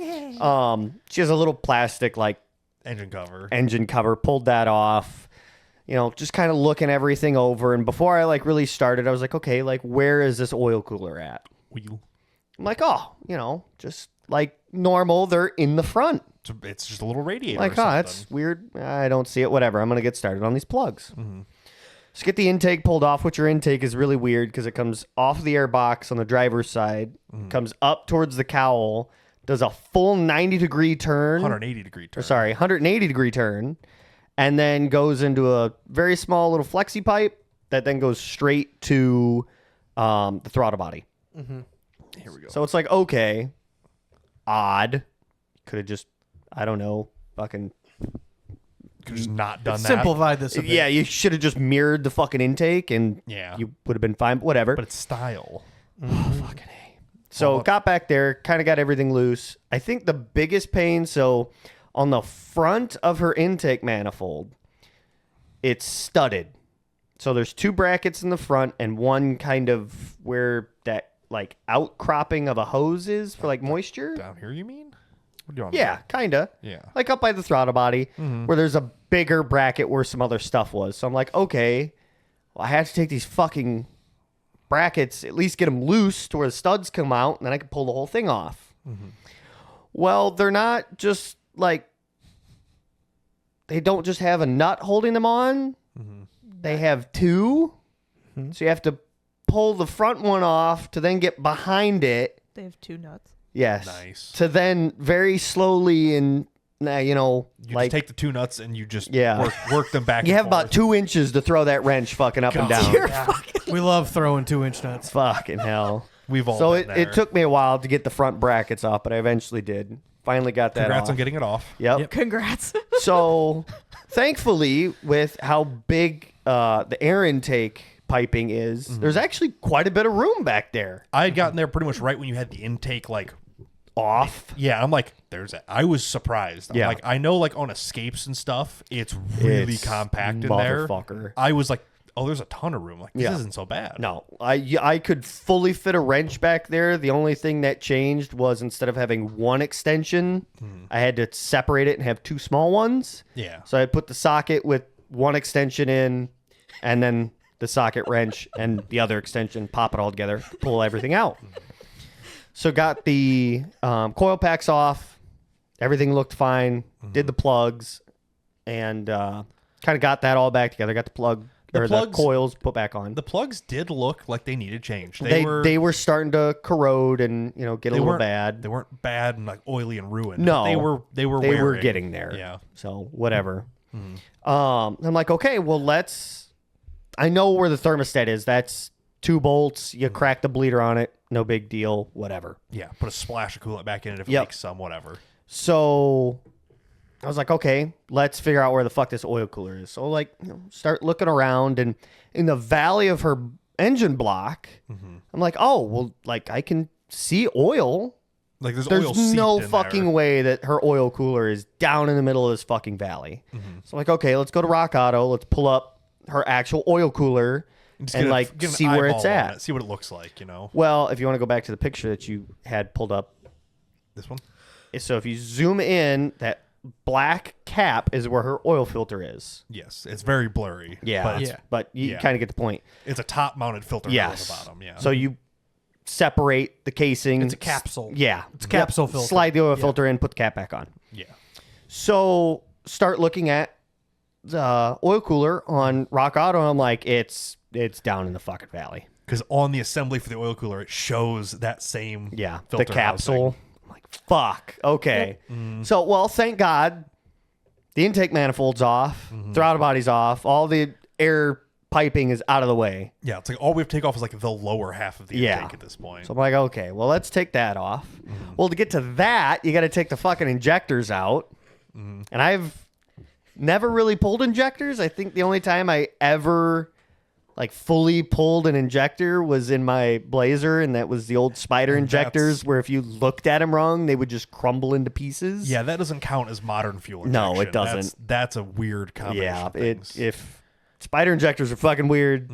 hands. She has a little plastic like Engine cover. engine cover. Pulled that off. Just kind of looking everything over. And before I like really started, I was like, okay, like where is this oil cooler at? Wheel. I'm like, oh, just like normal. They're in the front. It's just a little radiator. Like, or something. that's weird. I don't see it. Whatever. I'm gonna get started on these plugs. Just get the intake pulled off, which your intake is really weird because it comes off the air box on the driver's side, comes up towards the cowl, does a full 90-degree turn. 180-degree turn. Or sorry, 180-degree turn, and then goes into a very small little flexi pipe that then goes straight to the throttle body. Here we go. So it's like, okay, odd. Could have just, I don't know, fucking Could just not done that. Simplified this a bit. Yeah, you should have just mirrored the fucking intake and Yeah. you would have been fine. But whatever. But it's style. Fucking A. So got back there, kind of got everything loose. I think the biggest pain, so on the front of her intake manifold, it's studded. So there's 2 brackets in the front and one kind of where that like outcropping of a hose is for like moisture. Down here, you mean? What do you want? Yeah, kind of. Yeah. Like up by the throttle body where there's a bigger bracket where some other stuff was. So I'm like, okay, well, I have to take these fucking brackets, at least get them loose to where the studs come out, and then I can pull the whole thing off. Well, they're not just like, they don't just have a nut holding them on. They have 2. So you have to pull the front one off to then get behind it. They have 2 nuts. Yes. Nice. To then very slowly and, you know, You like just take the 2 nuts and you just Yeah. work them back. you and have about forth. 2 inches to throw that wrench fucking up and down. We love throwing 2-inch nuts. Fucking hell. We've all So been there. it took me a while to get the front brackets off, but I eventually did. Finally got that Congrats off. on getting it off. Yep. Congrats. So thankfully, with how big the air intake piping is, there's actually quite a bit of room back there. I had gotten there pretty much right when you had the intake like Off. Yeah, I'm like, I was surprised. I'm Yeah. like, I know like on escapes and stuff, it's really It's compact in there. motherfucker. I was like, oh, there's a ton of room. Like, this Yeah. isn't so bad. No, I could fully fit a wrench back there. The only thing that changed was instead of having one extension, I had to separate it and have 2 small ones. Yeah. So I put the socket with one extension in, and then the socket wrench and the other extension, pop it all together, pull everything out. So got the coil packs off. Everything looked fine. Did the plugs, and kind of got that all back together. Got the plug or the plugs- coils put back on. The plugs did look like they needed change. They were starting to corrode and get a little weren't bad. They weren't bad and like oily and ruined. No, they were They were wearing. getting there. Yeah. So whatever. I'm like, okay, well I know where the thermostat is. That's 2 bolts. You crack the bleeder on it. No big deal. Whatever. Yeah. Put a splash of coolant back in it if it Yep. makes some, whatever. So I was like, okay, let's figure out where the fuck this oil cooler is. So start looking around, and in the valley of her engine block, I'm like, oh, well, like I can see oil. Like there's oil There's no seeped in fucking there. way that her oil cooler is down in the middle of this fucking valley. So I'm like, okay, let's go to Rock Auto. Let's pull up her actual oil cooler Just and get an see where it's eyeball on at. it, see what it looks like, you know. Well, if you want to go back to the picture that you had pulled up, This one. so if you zoom in, that black cap is where her oil filter is. Yes, it's very blurry. but it's, But you Yeah. kind of get the point. it's a top-mounted filter Yes. on the bottom. Yeah. So you separate the casing. It's a capsule. Yeah. It's a capsule filter. Slide the oil filter in, put the cap back on. yeah. So start looking at the oil cooler on Rock Auto, and I'm like, it's down in the fucking valley. Because on the assembly for the oil cooler, it shows that same Yeah, filter the capsule. housing. I'm like, fuck. Okay. So, well, thank God, the intake manifold's off, throttle body's off, all the air piping is out of the way. Yeah, it's like all we have to take off is like the lower half of the Yeah. intake at this point. So I'm like, okay, well, let's take that off. Well, to get to that, you got to take the fucking injectors out. And I've never really pulled injectors. I think the only time I ever like fully pulled an injector was in my Blazer, and that was the old spider And injectors that's- where if you looked at them wrong, they would just crumble into pieces. Yeah, that doesn't count as modern fuel No, injection. it doesn't. That's a weird combination. Yeah, of things. if spider injectors are fucking weird,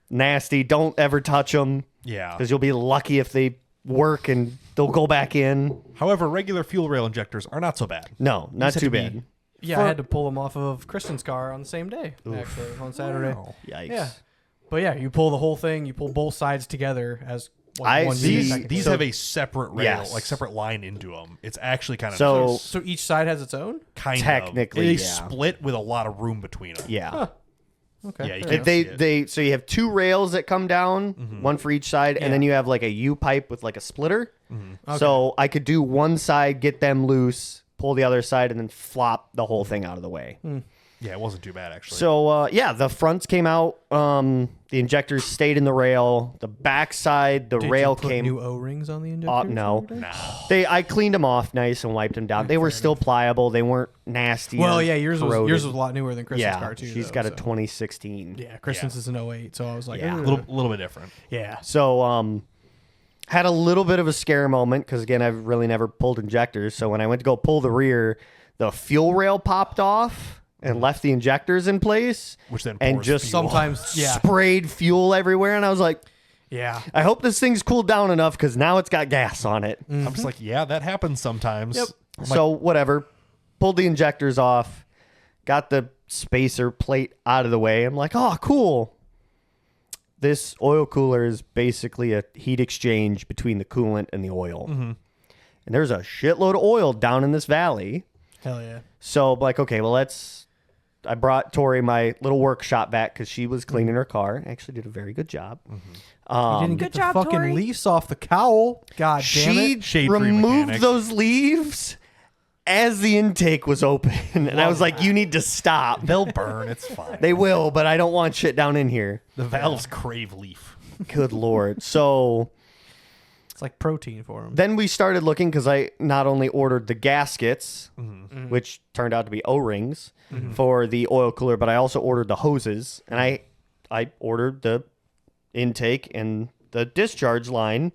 nasty, don't ever touch them yeah. because you'll be lucky if they work and they'll go back in. However, regular fuel rail injectors are not so bad. No, not These have too to be- bad. Yeah, I had to pull them off of Kristen's car on the same day, actually, on Saturday. Wow. Yikes. Yeah. But yeah, you pull the whole thing, you pull both sides together as like one unit. These technically. have a separate rail, Yes. like separate line into them. It's actually kind of So- So each side has its own? kind technically, of. They yeah. split with a lot of room between them. Yeah. Okay. Yeah, you fair can't enough. They see it. they so you have 2 rails that come down, one for each side, and then you have like a U pipe with like a splitter. So I could do one side, get them loose, pull the other side, and then flop the whole thing out of the way. Yeah, it wasn't too bad actually. So the fronts came out. The injectors stayed in the rail. The backside, the Did rail you put came. new O-rings on the injectors? No. Nah. I cleaned them off nice and wiped them down. They were still pliable. They weren't nasty. Well, or yeah, yours was corroded. a lot newer than Kristen's car too. She's though, got a so. 2016. Yeah, Kristen's is an 08, so I was like, Yeah. "Ugh." A little bit different. Yeah. So had a little bit of a scare moment because again I've really never pulled injectors. So when I went to go pull the rear, the fuel rail popped off and left the injectors in place, Which then and pours just fuel. Sometimes, yeah, sprayed fuel everywhere. And I was like, yeah. I hope this thing's cooled down enough because now it's got gas on it. I'm just like, yeah, that happens sometimes. Yep. I'm So whatever, pulled the injectors off, got the spacer plate out of the way. I'm like, oh, cool. This oil cooler is basically a heat exchange between the coolant and the oil. And there's a shitload of oil down in this valley. Hell yeah. So I'm like, okay, well, I brought Tori my little workshop back because she was cleaning her car. Actually did a very good job. You didn't Good get the job, fucking Tori. leaves off the cowl. God damn She it. Shade-free removed mechanic. those leaves as the intake was open. And I was like, you need to stop. They'll burn. It's fine. They will, but I don't want shit down in here. The valves crave leaf. Good Lord. So It's like protein for him. then we started looking because I not only ordered the gaskets, which turned out to be O-rings for the oil cooler, but I also ordered the hoses. And I ordered the intake and the discharge line.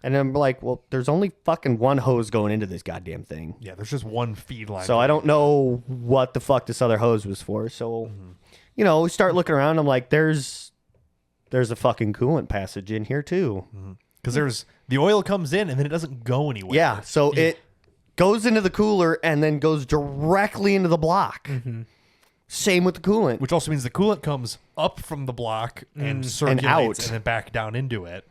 And I'm like, well, there's only fucking one hose going into this goddamn thing. Yeah, there's just one feed line. So I don't know what the fuck this other hose was for. So, we start looking around. I'm like, there's a fucking coolant passage in here too. Because the oil comes in and then it doesn't go anywhere. Yeah. So it goes into the cooler and then goes directly into the block. Same with the coolant. Which also means the coolant comes up from the block and circulates out. and then back down into it.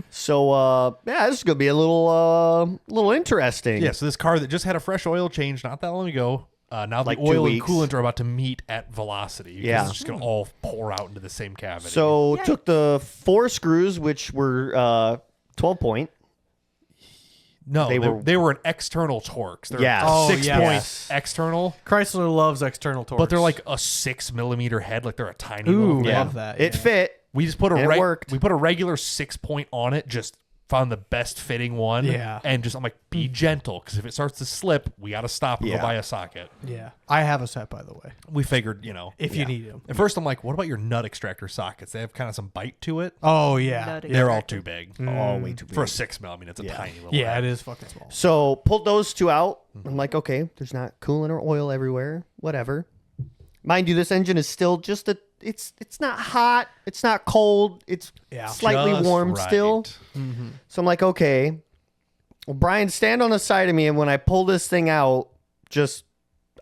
So, this is going to be a little interesting. Yeah, so this car that just had a fresh oil change not that long ago, now Like the 2 oil and weeks. coolant are about to meet at velocity. 'Cause Yeah. It's just going to all pour out into the same cavity. So took the 4 screws, which were 12 point. no, they they were- were an external Torx. They're Yes. Oh, 6 yes. point external, Chrysler loves external torques. but they're like a 6 millimeter head. Like they're a tiny Ooh, little thing. love that. It yeah. fit. We just put And it a worked. we put a regular 6 point on it. Just found the best fitting one. Yeah. and just I'm like, be gentle because if it starts to slip, we got to stop and Yeah. go buy a socket. Yeah. I have a set, by the way, We figured, if you need them. At first, I'm like, what about your nut extractor sockets? They have kind of some bite to it. Oh, yeah. Nutty. They're all too big. Oh, way too big. For a 6 mil, I mean, it's a tiny little Yeah, head. it is fucking small. So pulled those 2 out. I'm like, okay, there's not coolant or oil everywhere. Whatever. Mind you, this engine is still just it's not hot. It's not cold. It's Yeah. slightly Just warm right. still. So I'm like, okay. Well, Brian, stand on the side of me, and when I pull this thing out, just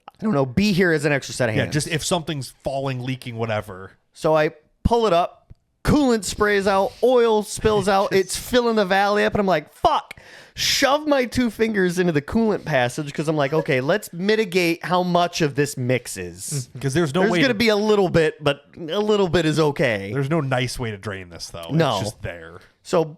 I don't know, be here as an extra set of hands. Yeah, just if something's falling, leaking, whatever. So I pull it up, coolant sprays out, oil spills out, it's filling the valley up, and I'm like, fuck. Shove my 2 fingers into the coolant passage because I'm like, okay, let's mitigate how much of this mixes. Because there's no There's way going to to be a little bit, but a little bit is okay. There's no nice way to drain this, though. No. It's just there. So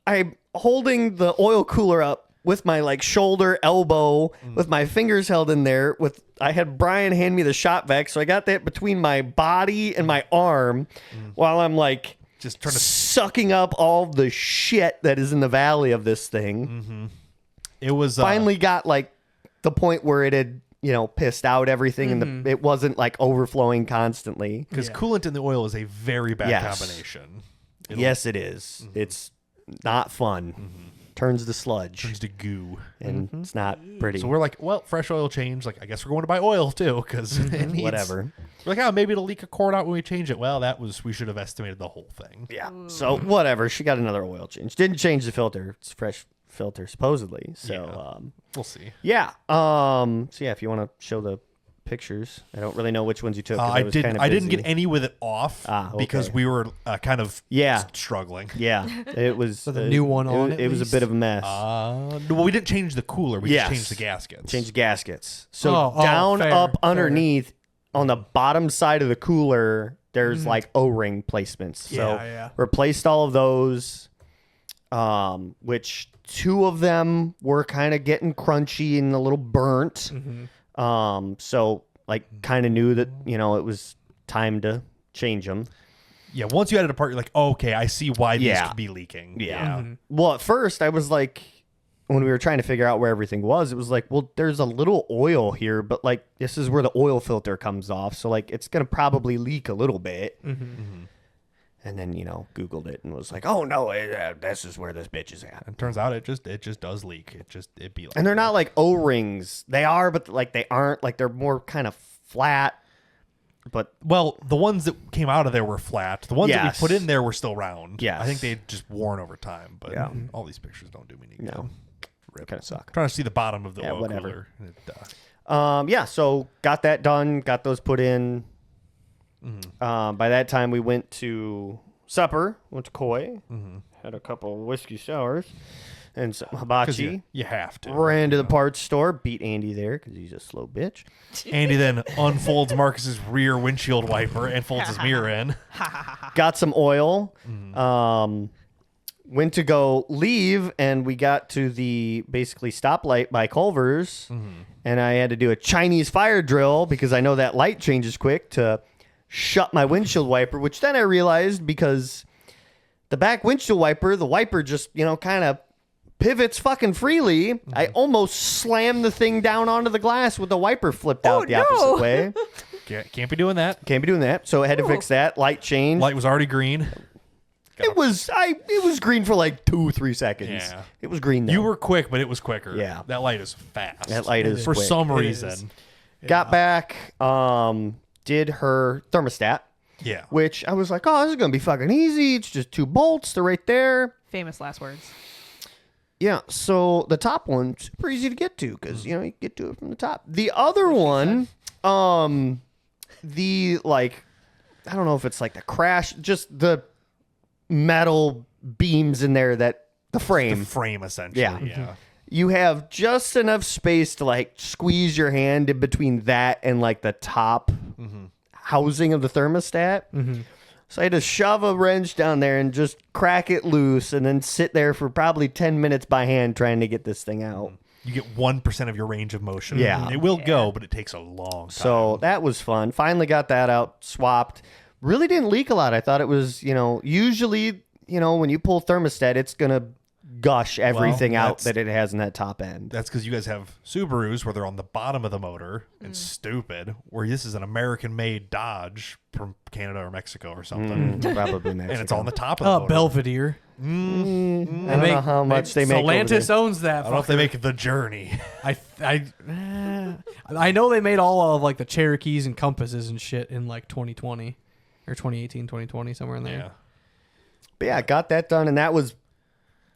I'm holding the oil cooler up with my shoulder, elbow, with my fingers held in there. I had Brian hand me the shop vac, so I got that between my body and my arm while I'm Just trying to. sucking up all the shit that is in the valley of this thing. It was Finally got the point where it had pissed out everything and it wasn't overflowing constantly. because coolant in the oil is a very bad Yes. combination. Yes, it is. It's not fun. Turns to sludge Turns to goo. and it's not pretty. So we're like, well, fresh oil change. Like, I guess we're going to buy oil too, because Whatever. We're like, oh, maybe it'll leak a cord out when we change it. Well, we should have estimated the whole thing. Yeah. So whatever. She got another oil change. Didn't change the filter. It's a fresh filter supposedly. So Yeah. We'll see. yeah. So yeah, if you want to show the pictures, I don't really know which ones you took. 'cause I was didn't. kinda I didn't busy. get any with it off Ah, because okay. we were kind of Yeah. struggling. Yeah, it was With a new one on, It at was a least? bit of a mess. Well, we didn't change the cooler. We Yes. just changed the gaskets. Change the gaskets. So Oh, down, fair, up, fair. underneath, on the bottom side of the cooler, there's O-ring placements. So Yeah. replaced all of those, which 2 of them were kind of getting crunchy and a little burnt. So like kind of knew that, it was time to change them. Yeah, once you added a part, you're like, oh, okay, I see why these Yeah. could be leaking. Yeah. Well, at first I was like, when we were trying to figure out where everything was, it was like, well, there's a little oil here, but like this is where the oil filter comes off, so like it's gonna probably leak a little bit. And then Googled it and was like, oh no, this is where this bitch is at. And turns out it just does leak. It be like. And they're not like O-rings. They are, but like they aren't. Like they're more kind of flat. But Well, the ones that came out of there were flat. The ones that Yes. we put in there were still round. Yes. I think they just worn over time. But Yeah. all these pictures don't do me any good. no, kind of suck. Trying to see the bottom of the oil whatever. cooler. And it, Yeah, so got that done, got those put in. By that time, we went to supper, went to Koi, had a couple whiskey sours and some 'cause hibachi. you have to. Ran to the parts store, beat Andy there because he's a slow bitch. Andy then unfolds Marcus's rear windshield wiper and folds his mirror in. Got some oil. Went to go leave, and we got to the basically stoplight by Culver's, and I had to do a Chinese fire drill because I know that light changes quick to shut my windshield wiper, which then I realized because the back windshield wiper, the wiper just, kind of pivots fucking freely. I almost slammed the thing down onto the glass with the wiper flipped out the opposite way. Can't be doing that. Can't be doing that. So I had to fix that. Light change. Light was already green. It was green for like 2-3 seconds. Yeah. It was green though. You were quick, but it was quicker. Yeah. That light is fast. That light is for quick. some It reason. is. Got back, did her thermostat, Yeah. which I was like, oh, this is gonna be fucking easy. It's just 2 bolts. They're right there. Famous last words. Yeah. So the top one super easy to get to because you get to it from the top. The other one, the like, I don't know if it's like the crash, just the metal beams in there that the frame. The frame, essentially. Yeah. Yeah. You have just enough space to like squeeze your hand in between that and like the top housing of the thermostat. So I had to shove a wrench down there and just crack it loose and then sit there for probably 10 minutes by hand trying to get this thing out. You get 1% of your range of motion. Yeah. It will go, but it takes a long time. So that was fun. Finally got that out, swapped. Really didn't leak a lot. I thought it was, usually, when you pull thermostat, it's going to gush everything out that it has in that top end. That's because you guys have Subarus where they're on the bottom of the motor and stupid, where this is an American-made Dodge from Canada or Mexico or something. Probably Mexico. And it's on the top of the motor. Belvedere. I don't know how much they make over Stellantis there. owns that. I don't know if they make the Journey. I know they made all of like the Cherokees and Compasses and shit in like 2020 or 2018, 2020, somewhere in there. Yeah. But yeah, got that done, and that was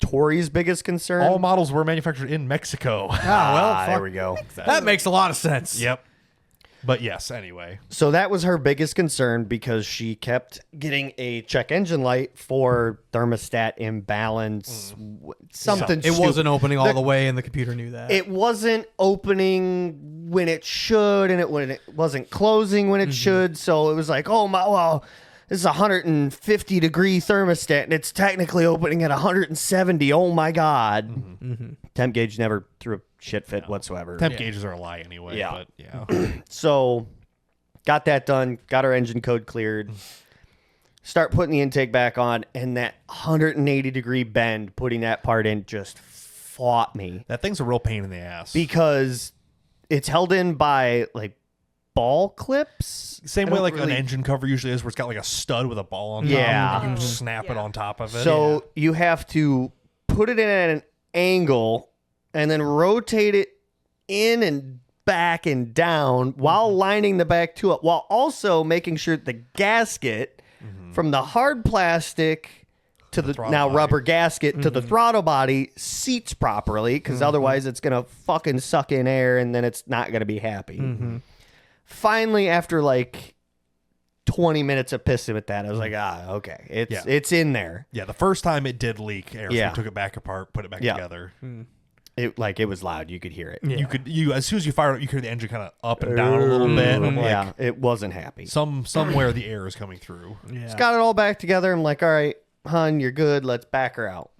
Tori's biggest concern. All models were manufactured in Mexico. Well, there fuck. we go. That makes a lot of sense. Yep. But yes, anyway. So that was her biggest concern because she kept getting a check engine light for thermostat imbalance. Something It wasn't stupid. opening all the way, and the computer knew that. It wasn't opening when it should, and it wasn't closing when it should. So it was like, oh my, well, this is a 150-degree thermostat, and it's technically opening at 170. Oh my god! Temp gauge never threw a shit fit whatsoever. Temp gauges are a lie anyway. Yeah. But yeah. So got that done, got our engine code cleared, start putting the intake back on, and that 180-degree bend, putting that part in, just fought me That thing's a real pain in the ass. because it's held in by like ball clips. Same I way don't like really- an engine cover usually is, where it's got like a stud with a ball on top. Yeah. You can snap it on top of it. So you have to put it in at an angle and then rotate it in and back and down while lining the back to it, while also making sure the gasket from the hard plastic to the throttle now body. rubber gasket to the throttle body seats properly, because otherwise it's going to fucking suck in air and then it's not going to be happy. Finally, after like 20 minutes of pissing with that, I was like, okay, it's in there. Yeah, the first time it did leak air. So Yeah. we took it back apart, put it back Yeah. together. It was loud. You could hear it. You as soon as you fire it, you hear the engine kind of up and down a little bit. And I'm like, Yeah, it wasn't happy. somewhere the air is coming through. Just got it all back together. I'm like, all right, hun, you're good. Let's back her out.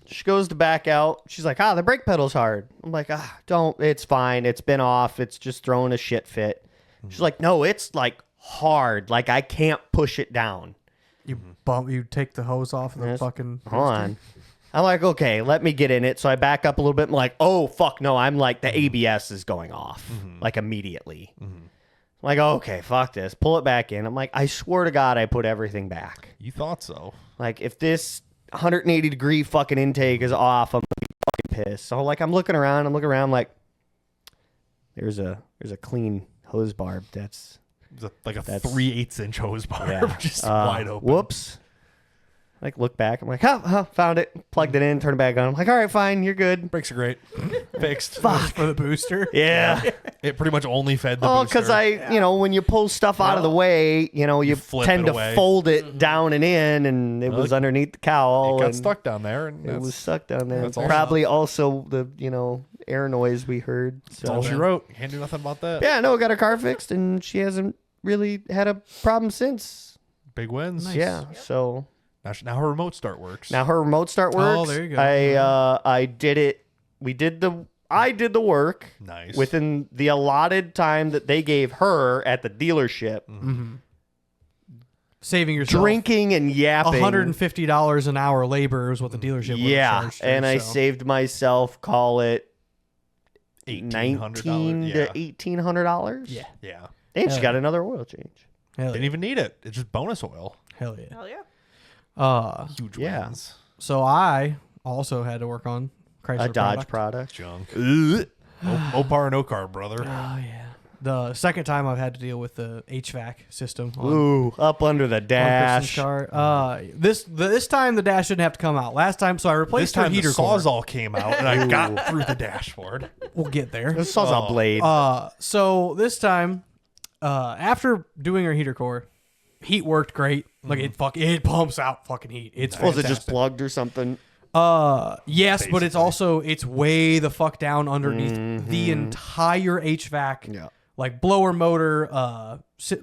She goes to back out. She's like, the brake pedal's hard. I'm like, don't. It's fine. It's been off. It's just throwing a shit fit. She's like, no, it's like hard. Like I can't push it down. You take the hose off of the fucking. Hold on. I'm like, okay, let me get in it. So I back up a little bit. I'm like, oh, fuck, no. I'm like, the ABS is going off, like immediately. I'm like, okay, fuck this. Pull it back in. I'm like, I swear to God, I put everything back. You thought so. Like, if this 180-degree fucking intake is off, I'm going to be fucking pissed. So, like, I'm looking around. Like, there's a clean hose barb that's Like a 3/8 inch hose barb, just uh, wide open. Whoops. Like, look back. I'm like, found it. Plugged it in, turned it back on. I'm like, all right, fine, you're good. Brakes are great. Fixed. For the booster. Yeah. It pretty much only fed the Oh, booster. because when you pull stuff out of the way, you flip tend it to away. fold it down and in, and it was underneath the cowl. It got and stuck down there. And It was stuck down there. that's all Probably also the, air noise we heard. That's all she wrote. Can't do nothing about that. Yeah, no, got her car fixed, and she hasn't really had a problem since. Big wins. Nice. Yeah, so Now her remote start works. now her remote start works. Oh, there you go. I did it. I did the work Nice. within the allotted time that they gave her at the dealership. Saving yourself Drinking and yapping. $150 an hour labor is what the dealership would have charged her, and I so. saved myself, call it $1,800. $1,900 to $1,800. Yeah. Yeah. And she Yeah. got another oil change. Hell Didn't yeah. even need it. It's just bonus oil. Hell yeah. Hell yeah. Huge Yeah. wins. So I also had to work on Chrysler A Dodge product. product. Junk. No par, no car, brother. Oh yeah. The second time I've had to deal with the HVAC system on Ooh, up under the on Kristen's dash. car. This time the dash didn't have to come out. Last time, so I This replaced her time the heater core. Sawzall came out and I got through the dashboard. We'll get there. This Sawzall blade. So this time, after doing her heater core, heat worked great. Like it pumps out fucking heat. It's Was it just fantastic. plugged or something? Yes, but it's Basically. also it's way the fuck down underneath the entire HVAC. Yeah. Like blower motor,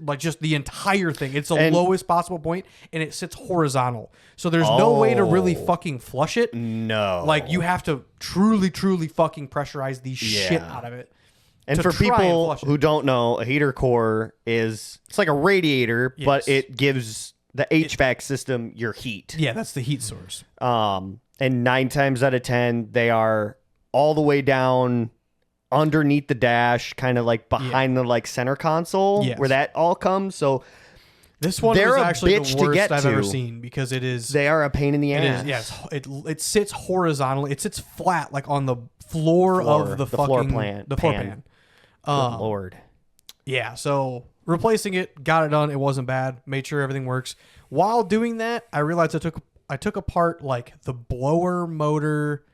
like just the entire thing. It's the And- lowest possible point, and it sits horizontal. So there's no way to really Oh. fucking flush it. No. Like you have to truly fucking pressurize the shit Yeah. out of it. And to for try and people flush it. who don't know, a heater core it's like a radiator, but Yes. it gives the HVAC system your heat. Yeah, that's the heat source. And 9 times out of 10, they are all the way down underneath the dash, kind of like behind the like center console Yes. where that all comes. So This one They're was a actually bitch the to worst get I've ever to. seen because it is. they are a pain in the It ass. is. Yes, it sits horizontally. It sits flat, like on the floor Floor, of the floor fucking plan- the floor pan. pan. Good Lord. Yeah, so replacing it, got it done. It wasn't bad. Made sure everything works. While doing that, I realized I took apart like the blower motor,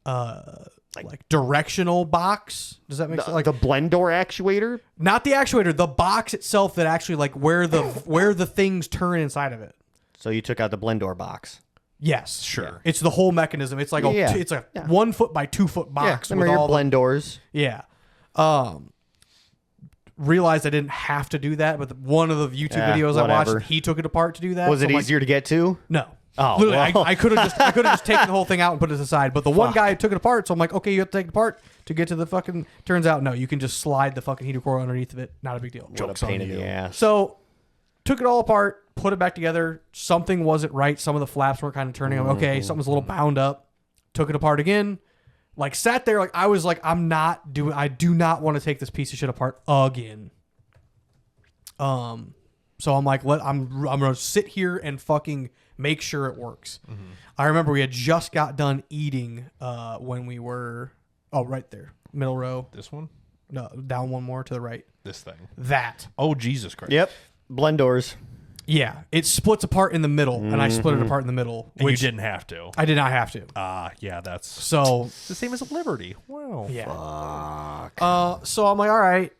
like directional box. Does that make sense? Like the blend door actuator? not the actuator, the box itself that actually like where the things turn inside of it. So you took out the blend door box. Yes, Sure. It's the whole mechanism. It's like Yeah. it's a 1 foot by 2 foot box Remember with your all blend doors? Yeah. Realized I didn't have to do that, but one of the YouTube Yeah, videos I whatever. watched, he took it apart to do that. Was So it I'm like, easier to get to? no. Oh, Literally, well. I could have just taken the whole thing out and put it aside. But the one guy took it apart, so I'm like, okay, you have to take it apart to get to the fucking. Turns out, no, you can just slide the fucking heater core underneath of it. Not a big deal. What a pain in the ass. So, took it all apart, put it back together. Something wasn't right. Some of the flaps were kind of turning. I'm okay, something's a little bound up. Took it apart again. Like sat there, like I was like, I do not want to take this piece of shit apart again. So I'm like, I'm gonna sit here and fucking make sure it works. I remember we had just got done eating when we were right there, middle row. This one? No, down one more to the right. This thing. That. Oh, Jesus Christ. Yep. Blend doors. Yeah, it splits apart in the middle, and I split it apart in the middle, And which you didn't have to. I did not have to. Yeah, that's So it's the same as a Liberty. Wow. yeah. So I'm like, all right,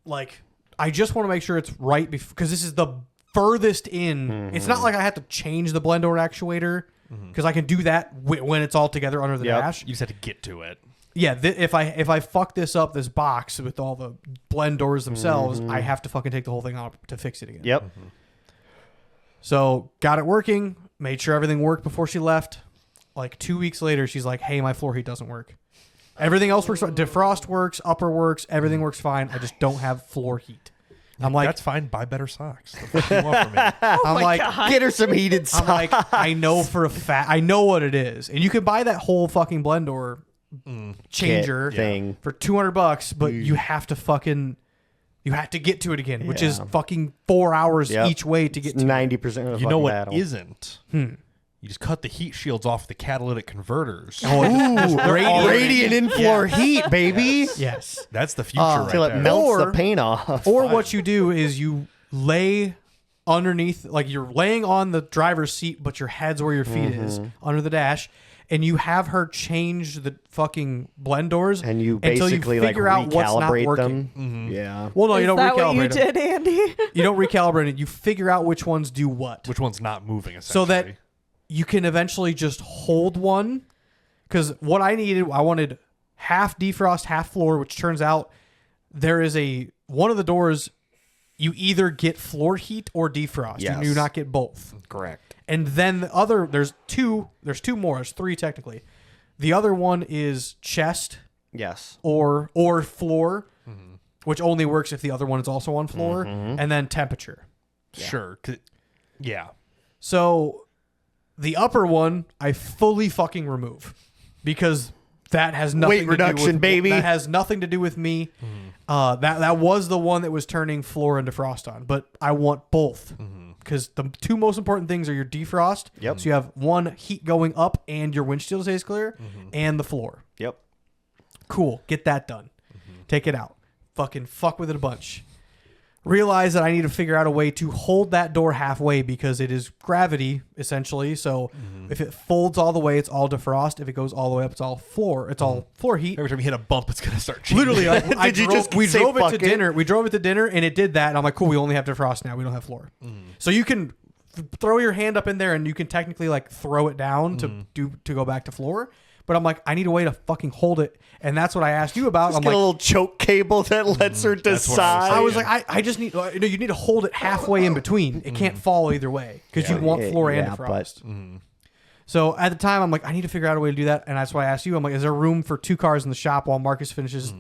like I just want to make sure it's right because this is the furthest in. It's not like I have to change the blend door actuator because I can do that when it's all together under the Yep. dash. You just had to get to it. Yeah, if I fuck this up, this box with all the blend doors themselves, I have to fucking take the whole thing off to fix it again. Yep. So got it working, made sure everything worked before she left. Like 2 weeks later, she's like, hey, my floor heat doesn't work. Everything else works. Defrost works. Upper works. Everything works fine. I just don't have floor heat. I'm like, that's fine. Buy better socks. The fuck you want from me? I'm like, Get her some heated I'm socks. like, I know for a fact. I know what it is, and you can buy that whole fucking blend door changer Kit thing. for $200, but you have to get to it again, which is Yeah. fucking 4 hours Yep. each way to get to it. 90% of the You know fucking what battle. isn't? You just cut the heat shields off the catalytic converters. Radiant in-floor heat, baby. Yes. That's the future right Till it there. melts the Or- paint off. Or what you do is you lay underneath, like you're laying on the driver's seat, but your head's where your feet is under the dash, and you have her change the fucking blend doors, and you until basically you figure out what's not recalibrate working. them. Yeah. Well, no, Is you don't that what you recalibrate them. did, Andy? You don't recalibrate it. You figure out which ones do what, Which one's not moving, essentially. so that you can eventually just hold one. Because what I needed, I wanted half defrost, half floor, which turns out there is one of the doors. You either get floor heat or defrost. Yes. You do not get both. Correct. And then the other, there's two more. There's three technically. The other one is chest Yes. or floor, which only works if the other one is also on floor, and then temperature. Sure. Yeah. So the upper one I fully fucking remove because that has nothing Weight to do reduction, with, baby. That has nothing to do with me. That was the one that was turning floor and defrost on, but I want both because the two most important things are your defrost. Yep. So you have one heat going up and your windshield stays clear, and the floor. Yep. Cool. Get that done. Take it out. Fucking fuck with it a bunch. Realize that I need to figure out a way to hold that door halfway because it is gravity essentially. So if it folds all the way, it's all defrost. If it goes all the way up, it's all floor. It's all floor heat. Every time you hit a bump, it's going to start changing. Literally, like, Did you just we say drove it fuck to it? dinner. We drove it to dinner, and it did that. And I'm like, cool. We only have defrost now. We don't have floor. So you can throw your hand up in there, and you can technically like throw it down to go back to floor. But I'm like, I need a way to fucking hold it, and that's what I asked you about. Just I'm get like, a little choke cable that lets her that's what decide. I was like, I just need, you need to hold it halfway in between. It can't fall either way because you want floor and defrost. So at the time, I'm like, I need to figure out a way to do that, and that's why I asked you. I'm like, is there room for two cars in the shop while Marcus finishes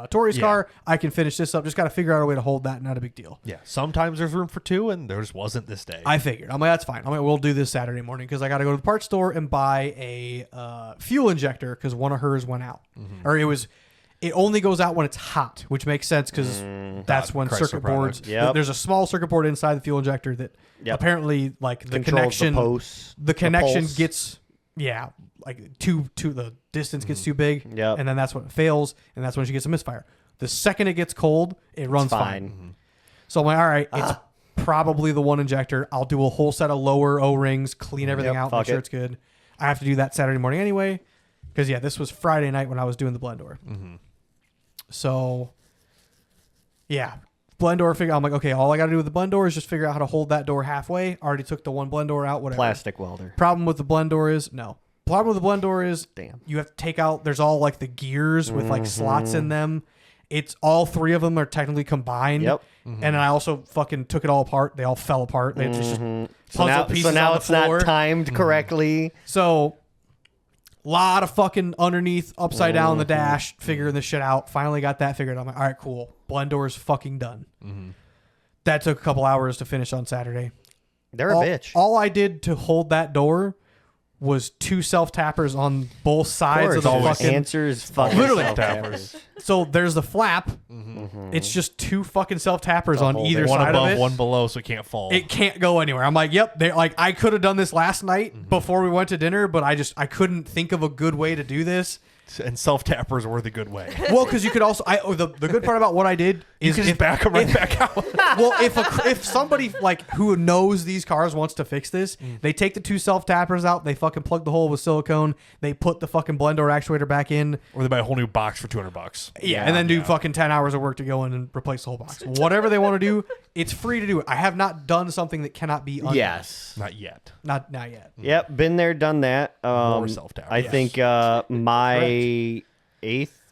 Tori's car? I can finish this up. Just got to figure out a way to hold that. Not a big deal. Yeah. Sometimes there's room for two, and there just wasn't this day. I figured. I'm like, that's fine. I'm like, we'll do this Saturday morning because I got to go to the parts store and buy a fuel injector because one of hers went out, or it only goes out when it's hot, which makes sense because that's when Chrysler circuit boards. product. Yep. There's a small circuit board inside the fuel injector that apparently, like the Controls connection, the posts, the connection pulse. gets like too the distance gets too big, Yep. and then that's when it fails, and that's when she gets a misfire. The second it gets cold, it runs fine. So I'm like, all right, it's probably the one injector. I'll do a whole set of lower O-rings, clean everything out, make fuck sure it. it's good. I have to do that Saturday morning anyway, because this was Friday night when I was doing the blend door. So, blend door figure. I'm like, okay, all I got to do with the blend door is just figure out how to hold that door halfway. Already took the one blend door out. Whatever. Plastic welder. Problem with the blend door is Problem with the blend door is Damn. you have to take out. There's all like the gears with like slots in them. It's all three of them are technically combined. Yep. And I also fucking took it all apart. They all fell apart. They just puzzle So pieces now on the it's floor. not timed correctly. So, lot of fucking underneath, upside down in the dash, figuring this shit out. Finally got that figured out. I'm like, all right, cool. Blend door is fucking done. That took a couple hours to finish on Saturday. They're a bitch. All I did to hold that door was two self-tappers on both sides of the Always fucking... answers fucking Literally. self-tappers. So there's the flap. It's just two fucking self-tappers on hold either it. one side above, of it. one below, so it can't fall. It can't go anywhere. I'm like, yep. They like I could have done this last night before we went to dinner, but I couldn't think of a good way to do this. And self-tappers were the good way. Well, because you could also the good part about what I did You is can just back them right back out. well, if somebody like who knows these cars wants to fix this, they take the two self tappers out, they fucking plug the hole with silicone, they put the fucking blend door actuator back in, Or they buy a whole new box for $200. and then do fucking 10 hours of work to go in and replace the whole box. Whatever they want to do, it's free to do it. I have not done something that cannot be undone. Yes. Not yet. Not yet. Yep. Been there, done that. More self-tappers. I think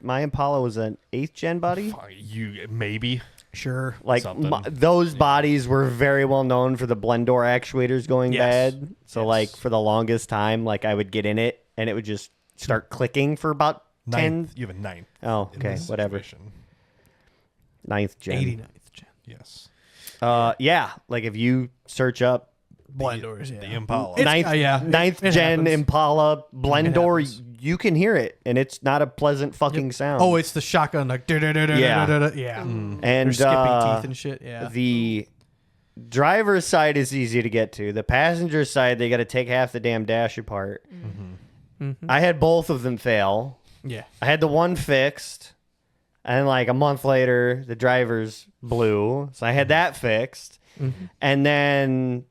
my Impala was an 8th gen body. You maybe. Sure. Like Something. those bodies were very well known for the blend door actuators going Yes. bad. So like for the longest time, like I would get in it and it would just start clicking for about Ninth. You have a ninth. Oh, in okay, this whatever. situation. 9th gen. 89th gen. Yes. Yeah, like if you search up Blendors, yeah. The Impala. It's- ninth, yeah, ninth it gen happens. Impala Blendor, happens. you can hear it, and it's not a pleasant fucking sound. Oh, it's the shotgun, like, yeah. Yeah. and They're skipping teeth and shit, yeah. the driver's side is easy to get to. The passenger side, they got to take half the damn dash apart. I had both of them fail. Yeah. I had the one fixed, and like a month later, the driver's blew. So I had that fixed. And then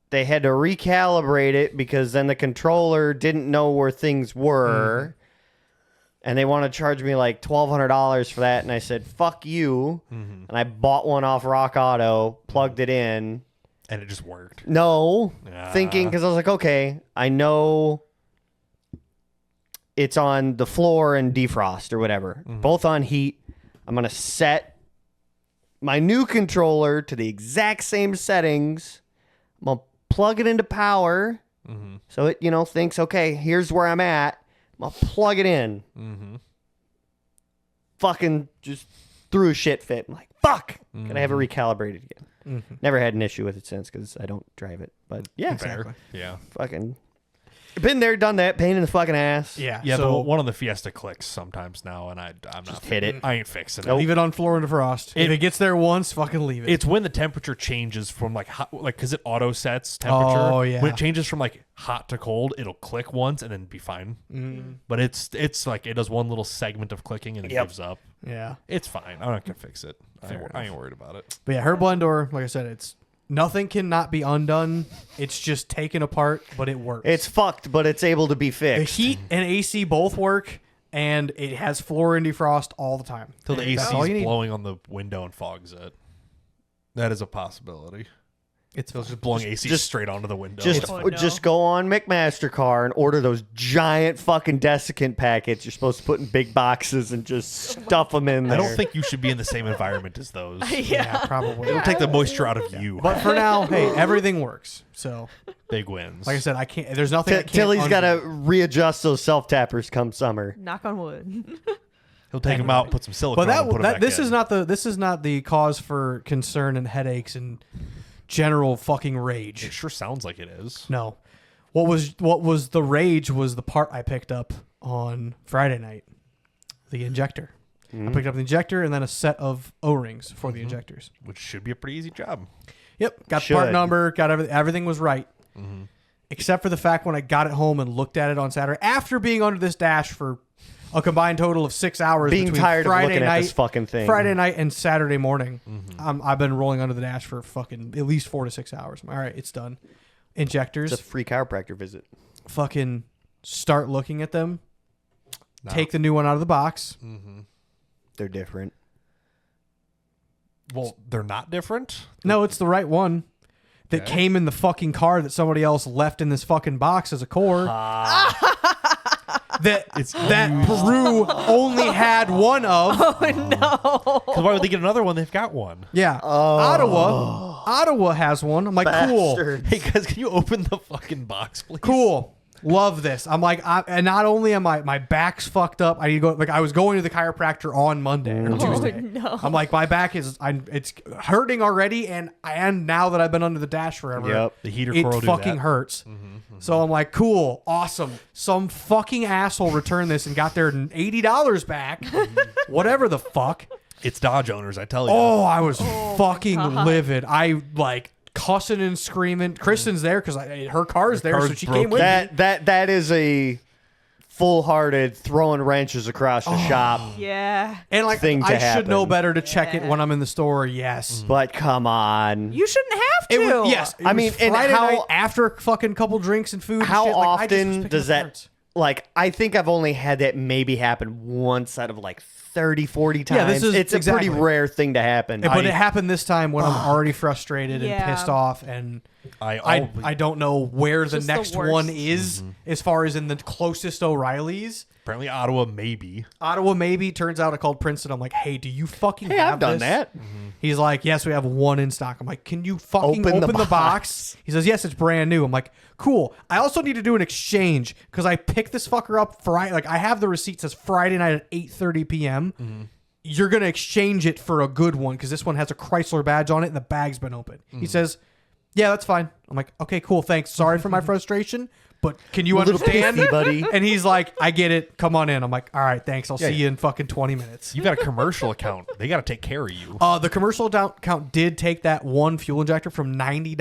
they had to recalibrate it because then the controller didn't know where things were. And they want to charge me like $1,200 for that. And I said, fuck you. And I bought one off Rock Auto, plugged it in. And it just worked. No, Ah. thinking, because I was like, okay, I know it's on the floor and defrost or whatever, both on heat. I'm going to set my new controller to the exact same settings. I'm going to plug it into power. So it, thinks, okay, here's where I'm at. I'm going to plug it in. Fucking just threw a shit fit. I'm like, fuck. Gonna have it recalibrated again. Never had an issue with it since because I don't drive it. But yeah, Fair. Yeah. fucking been there, done that. Pain in the fucking ass. Yeah. Yeah, So the one on the Fiesta clicks sometimes now, and I'm not hit it. I ain't fixing it. Nope. leave it on floor and defrost. If it gets there once, fucking leave it. It's when the temperature changes from like hot, like because it auto sets temperature. Oh, yeah. When it changes from like hot to cold, it'll click once and then be fine. But it's like it does one little segment of clicking and it gives up. yeah. It's fine. I'm not gonna fix it. I ain't worried about it. But yeah, her Blendor, like I said, it's nothing cannot be undone. It's just taken apart, but it works. It's fucked, but it's able to be the fixed. heat and AC both work, and it has floor and defrost all the time. Till the That's AC all is you need. blowing on the window and fogs it. That is a possibility. It's So it's just blowing AC straight onto the window. Just Oh, no. just go on McMastercar and order those giant fucking desiccant packets you're supposed to put in big boxes and just stuff them in I there. don't think you should be in the same environment as those. yeah, probably. It'll take the moisture out of you. But for now, hey, everything works. So, Big wins. like I said, I can't. There's nothing. I can't Tilly's got undo. to readjust those self tappers come summer. Knock on wood. He'll take them out, put some silicone. But and put 'em that back this in. is not the cause for concern and headaches and general fucking It rage. sure sounds like it is. No, what was the rage was the part I picked up on Friday night, the injector. I picked up the injector and then a set of O-rings for the injectors. Which should be a pretty easy job. Yep, got the Should. part number, got everything was right, except for the fact when I got it home and looked at it on Saturday after being under this dash for a combined total of 6 hours. Being between tired of Friday looking night, at this fucking thing. Friday night and Saturday morning. I've been rolling under the dash for fucking at least 4 to 6 hours. All right, it's done. Injectors, It's a free chiropractor visit. fucking start looking at them. No. Take the new one out of the box. They're different. Well, they're not different. No, it's the right one that Okay. came in the fucking car that somebody else left in this fucking box as a core. that Peru only had one of. Because why would they get another one? They've got one. Yeah. Ottawa has one. I'm like, cool. Bastards. Hey guys, can you open the fucking box, please? Cool. Love this. I'm like, and not only am my back's fucked up. I need to go. Like, I was going to the chiropractor on Monday or Tuesday. no. I'm like, my back it's hurting already, and now that I've been under the dash forever, Yep. The heater it core will do fucking that. hurts. So I'm like, cool, awesome. Some fucking asshole returned this and got their $80 back. Whatever the fuck. It's Dodge owners, I tell you. Oh, I was fucking God. livid. I like cussing and screaming. Kristen's there because her car's there, car's so she broken. came with me. That is a full-hearted throwing wrenches across the shop. Yeah. And like, thing to I should know happen. better to check it when I'm in the store. Yes. But come on. You shouldn't have to. It was, yes. It I was mean, and Friday how- night after a fucking couple drinks and food. and How shit, like, I just was often picking does up that, parts. like, I think I've only had that maybe happen once out of like 30, 40 times. Yeah, this is it's a pretty exactly. rare thing to happen. But it happened this time when I'm already frustrated and Yeah. pissed off, and I don't know where the just the next worst. one is as far as in the closest O'Reilly's. Apparently Ottawa, maybe. Ottawa maybe. Turns out I called Princeton. I'm like, hey, do you fucking Hey, have I've done this? that. He's like, yes, we have one in stock. I'm like, can you fucking Open open the the box? He says, yes, it's brand new. I'm like, cool. I also need to do an exchange because I picked this fucker up Friday. Like, I have the receipt says Friday night at 8:30 p.m. You're going to exchange it for a good one because this one has a Chrysler badge on it and the bag's been open. He says, yeah, that's fine. I'm like, okay, cool. Thanks. Sorry for my frustration. But can you understand, pissy, buddy. And he's like, I get it. Come on in. I'm like, all right, thanks. I'll see you in fucking 20 minutes. You got a commercial account. They got to take care of you. The commercial account did take that one fuel injector from $90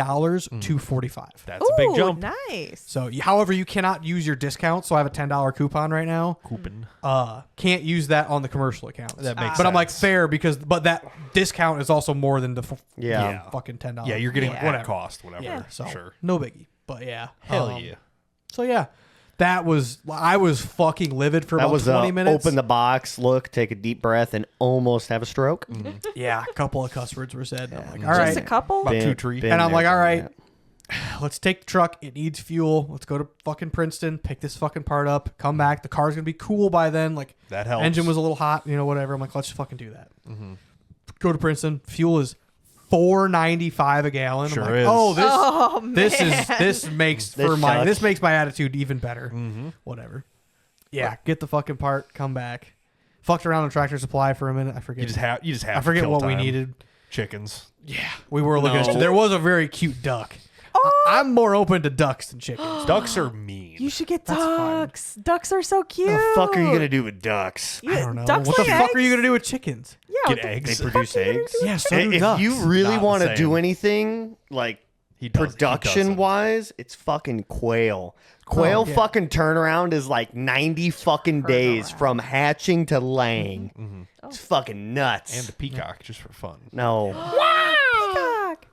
to $45. That's a big Ooh, jump. Nice. So, however, you cannot use your discount. So I have a $10 coupon right now. Coupon. Can't use that on the commercial account. That makes But I'm like, sense. fair but that discount is also more than the Yeah. fucking $10. Yeah, you're getting whatever. at cost, whatever. Yeah, so Sure. no biggie. But yeah, Hell yeah. So yeah, I was fucking livid for That about was 20 minutes. open the box, look, take a deep breath, and almost have a stroke. Yeah, a couple of cuss words were said. I'm like, all Just right. a couple. About two, three. Been And I'm there, like, all done right, that. let's take the truck. It needs fuel. Let's go to fucking Princeton, pick this fucking part up, come back. The car's going to be cool by then. Like, That helps. engine was a little hot, whatever. I'm like, let's just fucking do that. Go to Princeton. Fuel is $4.95 a gallon. Sure I'm like, is. oh, this Oh man. this makes This makes my attitude even better. Whatever. Yeah, get the fucking part, come back. Fucked around on Tractor Supply for a minute. I forget. You just have I forget to kill what we time. needed. Chickens. Yeah, we were looking at. No. There was a very cute duck. I'm more open to ducks than chickens. Ducks are mean. You should get That's fine. ducks. Ducks are so cute. What the fuck are you gonna do with ducks? You- I don't know. Ducks What the lay fuck are you eggs? gonna do with chickens? Yeah, Get what the eggs. They produce fuck are you gonna eggs. do? Yeah, so do If ducks. you really Not want the to do same. anything like He doesn't. production wise, it's fucking quail. Quail yeah. fucking turnaround is like 90 fucking days from hatching to laying. It's fucking nuts. And a peacock, just for fun. no, Peacock.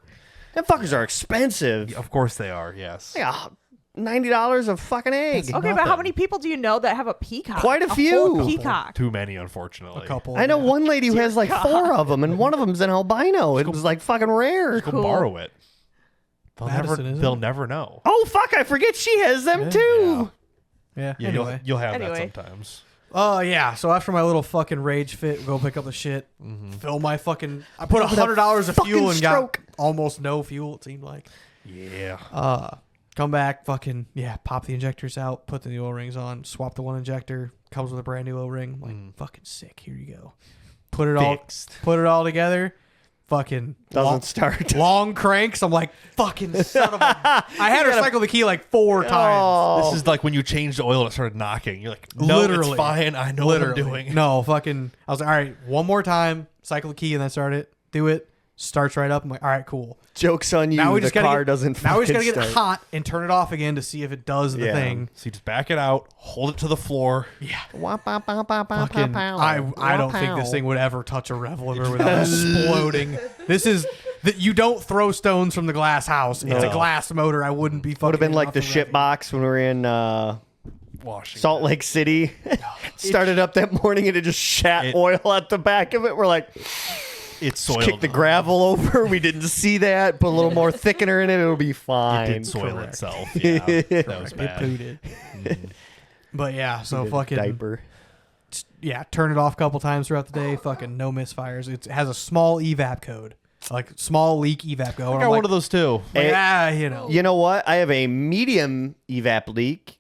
them fuckers are expensive. Of course they are, yes. Yeah, $90 a fucking egg. Okay, but how many people do you know that have a peacock? Quite a whole few. peacock. Too many, unfortunately. A couple. I know yeah. one lady who has like 4 of them, and one of them's an albino. It was like fucking rare. Go Cool. borrow it. Madison, isn't They'll it? never know. Oh fuck! I forget she has them too. Yeah. Yeah, Anyway. you'll have Anyway. that sometimes. Oh yeah. So after my little fucking rage fit, go pick up the shit, fill my fucking. I put $100 of fucking fuel and stroke. got almost no fuel. It seemed like. Yeah. Come back, fucking pop the injectors out, put the new O-rings on, swap the one injector. Comes with a brand new O-ring. I'm like, fucking sick. Here you go. Put it all together. Fucking Doesn't start. long cranks. I'm like, fucking son of a. I had her cycle the key like 4 times. Oh. This is like when you changed the oil and it started knocking. You're like, no, Literally. it's fine. I know what I'm doing. No, fucking. I was like, all right, one more time, cycle the key, and then start it. Do it. Starts right up. I'm like, all right, cool. Joke's on you. Now we The just gotta car get, doesn't. Now we just fucking gotta get it start. hot and turn it off again to see if it does the Yeah. thing. So you just back it out, hold it to the floor. Fucking, I don't think this thing would ever touch a Reveler without exploding. This is that you don't throw stones from the glass house. It's a No. glass motor. I wouldn't be fucking. Would have been getting like off the shit Reveler. box when we were in Washington. Salt Lake City. Started up that morning and it just shat oil at the back of it. We're like, It's just soiled. kick the gravel over. We didn't see that. Put a little more thickener in it. It'll be It fine. did soil Correct. itself. Yeah, that was It bad. pooted. But yeah, so fucking diaper. turn it off a couple times throughout the day. Fucking no misfires. It has a small evap code, like small leak evap code. I I'm got like, one of those too. You know what? I have a medium evap leak,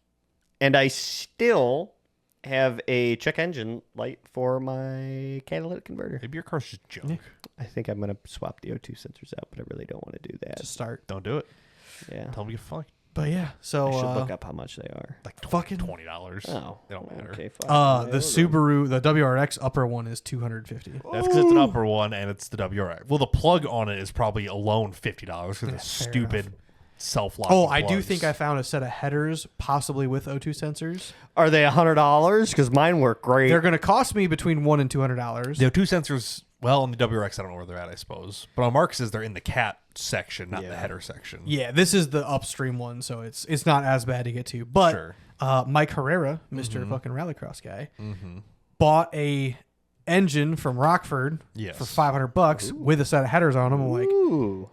and I still have a check engine light for my catalytic converter. Maybe your car's just junk. I think I'm going to swap the O2 sensors out, but I really don't want to do that. Just start. Don't do it. Yeah. Tell them to get fucked. But yeah, so I should look up how much they are. Like Fucking- $20. Oh. They don't matter. Okay, fine. the Subaru, the WRX upper one is $250. That's because it's an upper one and it's the WRX. Well, the plug on it is probably alone $50 because of stupid self-locking Oh, I do plugs. think I found a set of headers, possibly with O2 sensors. Are they $100? Because mine work great. They're going to cost me between $100 and $200. The O2 sensors, well, on the WRX, I don't know where they're at, I suppose. But on Marcus's, they're in the cat section, not the header section. Yeah, this is the upstream one, so it's not as bad to get to. But Sure. Mike Herrera, Mister fucking rallycross guy, bought a engine from Rockford Yes. for $500 with a set of headers on them. I'm like, Ooh.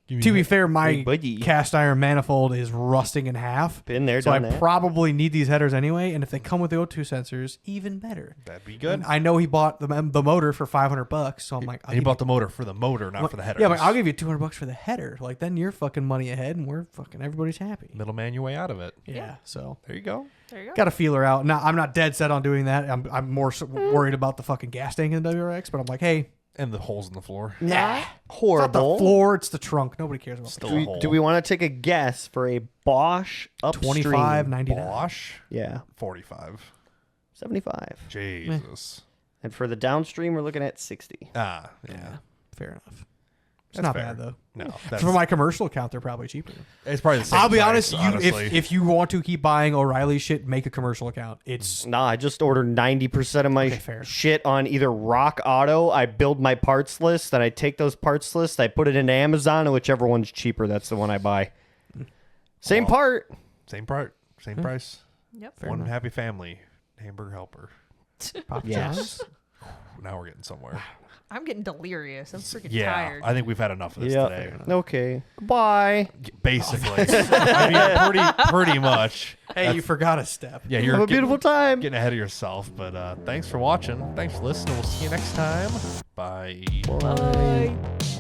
To be fair, my Hey, buddy. cast iron manifold is rusting in half. Been there, So I done that. probably need these headers anyway. And if they come with the O2 sensors, even better. That'd be good. And I know he bought the motor for $500, so I'm like, And he bought the motor for the motor, not for the headers. Yeah, but I'll give you $200 for the header. Like then you're fucking money ahead, and we're fucking everybody's happy. Middleman your way out of it. Yeah. So There you go. There you go. got a feeler out. Now I'm not dead set on doing that. I'm more worried about the fucking gas tank in the WRX. But I'm like, hey, And the holes in the floor. Not it's not the horrible. floor, it's the trunk. Nobody cares about Still the a Do hole. we, do we want to take a guess for a Bosch upstream? $25.99. Bosch? Yeah, 45. 75. Jesus. And for the downstream, we're looking at 60. Ah, yeah. Fair enough. It's That's not fair. bad though. No, that's, For my commercial account, they're probably cheaper. it's probably the same I'll be price, honest. honestly. If you want to keep buying O'Reilly shit, make a commercial account. It's Nah, I just ordered 90% of my Okay, fair. shit on either Rock Auto. I build my parts list, then I take those parts lists, I put it into Amazon, and whichever one's cheaper, that's the one I buy. Same Well, part. Same part, same price. Yep. Fair One enough. happy family, hamburger helper. Papa Yes. John's. Now we're getting somewhere. I'm getting delirious. I'm freaking Yeah, tired. I think we've had enough of this Yeah. today. Okay. Goodbye. Basically, I mean, pretty much. Hey, you forgot a step. Yeah, Have you're a beautiful time. getting ahead of yourself. But thanks for watching. Thanks for listening. We'll see you next time. Bye. Bye.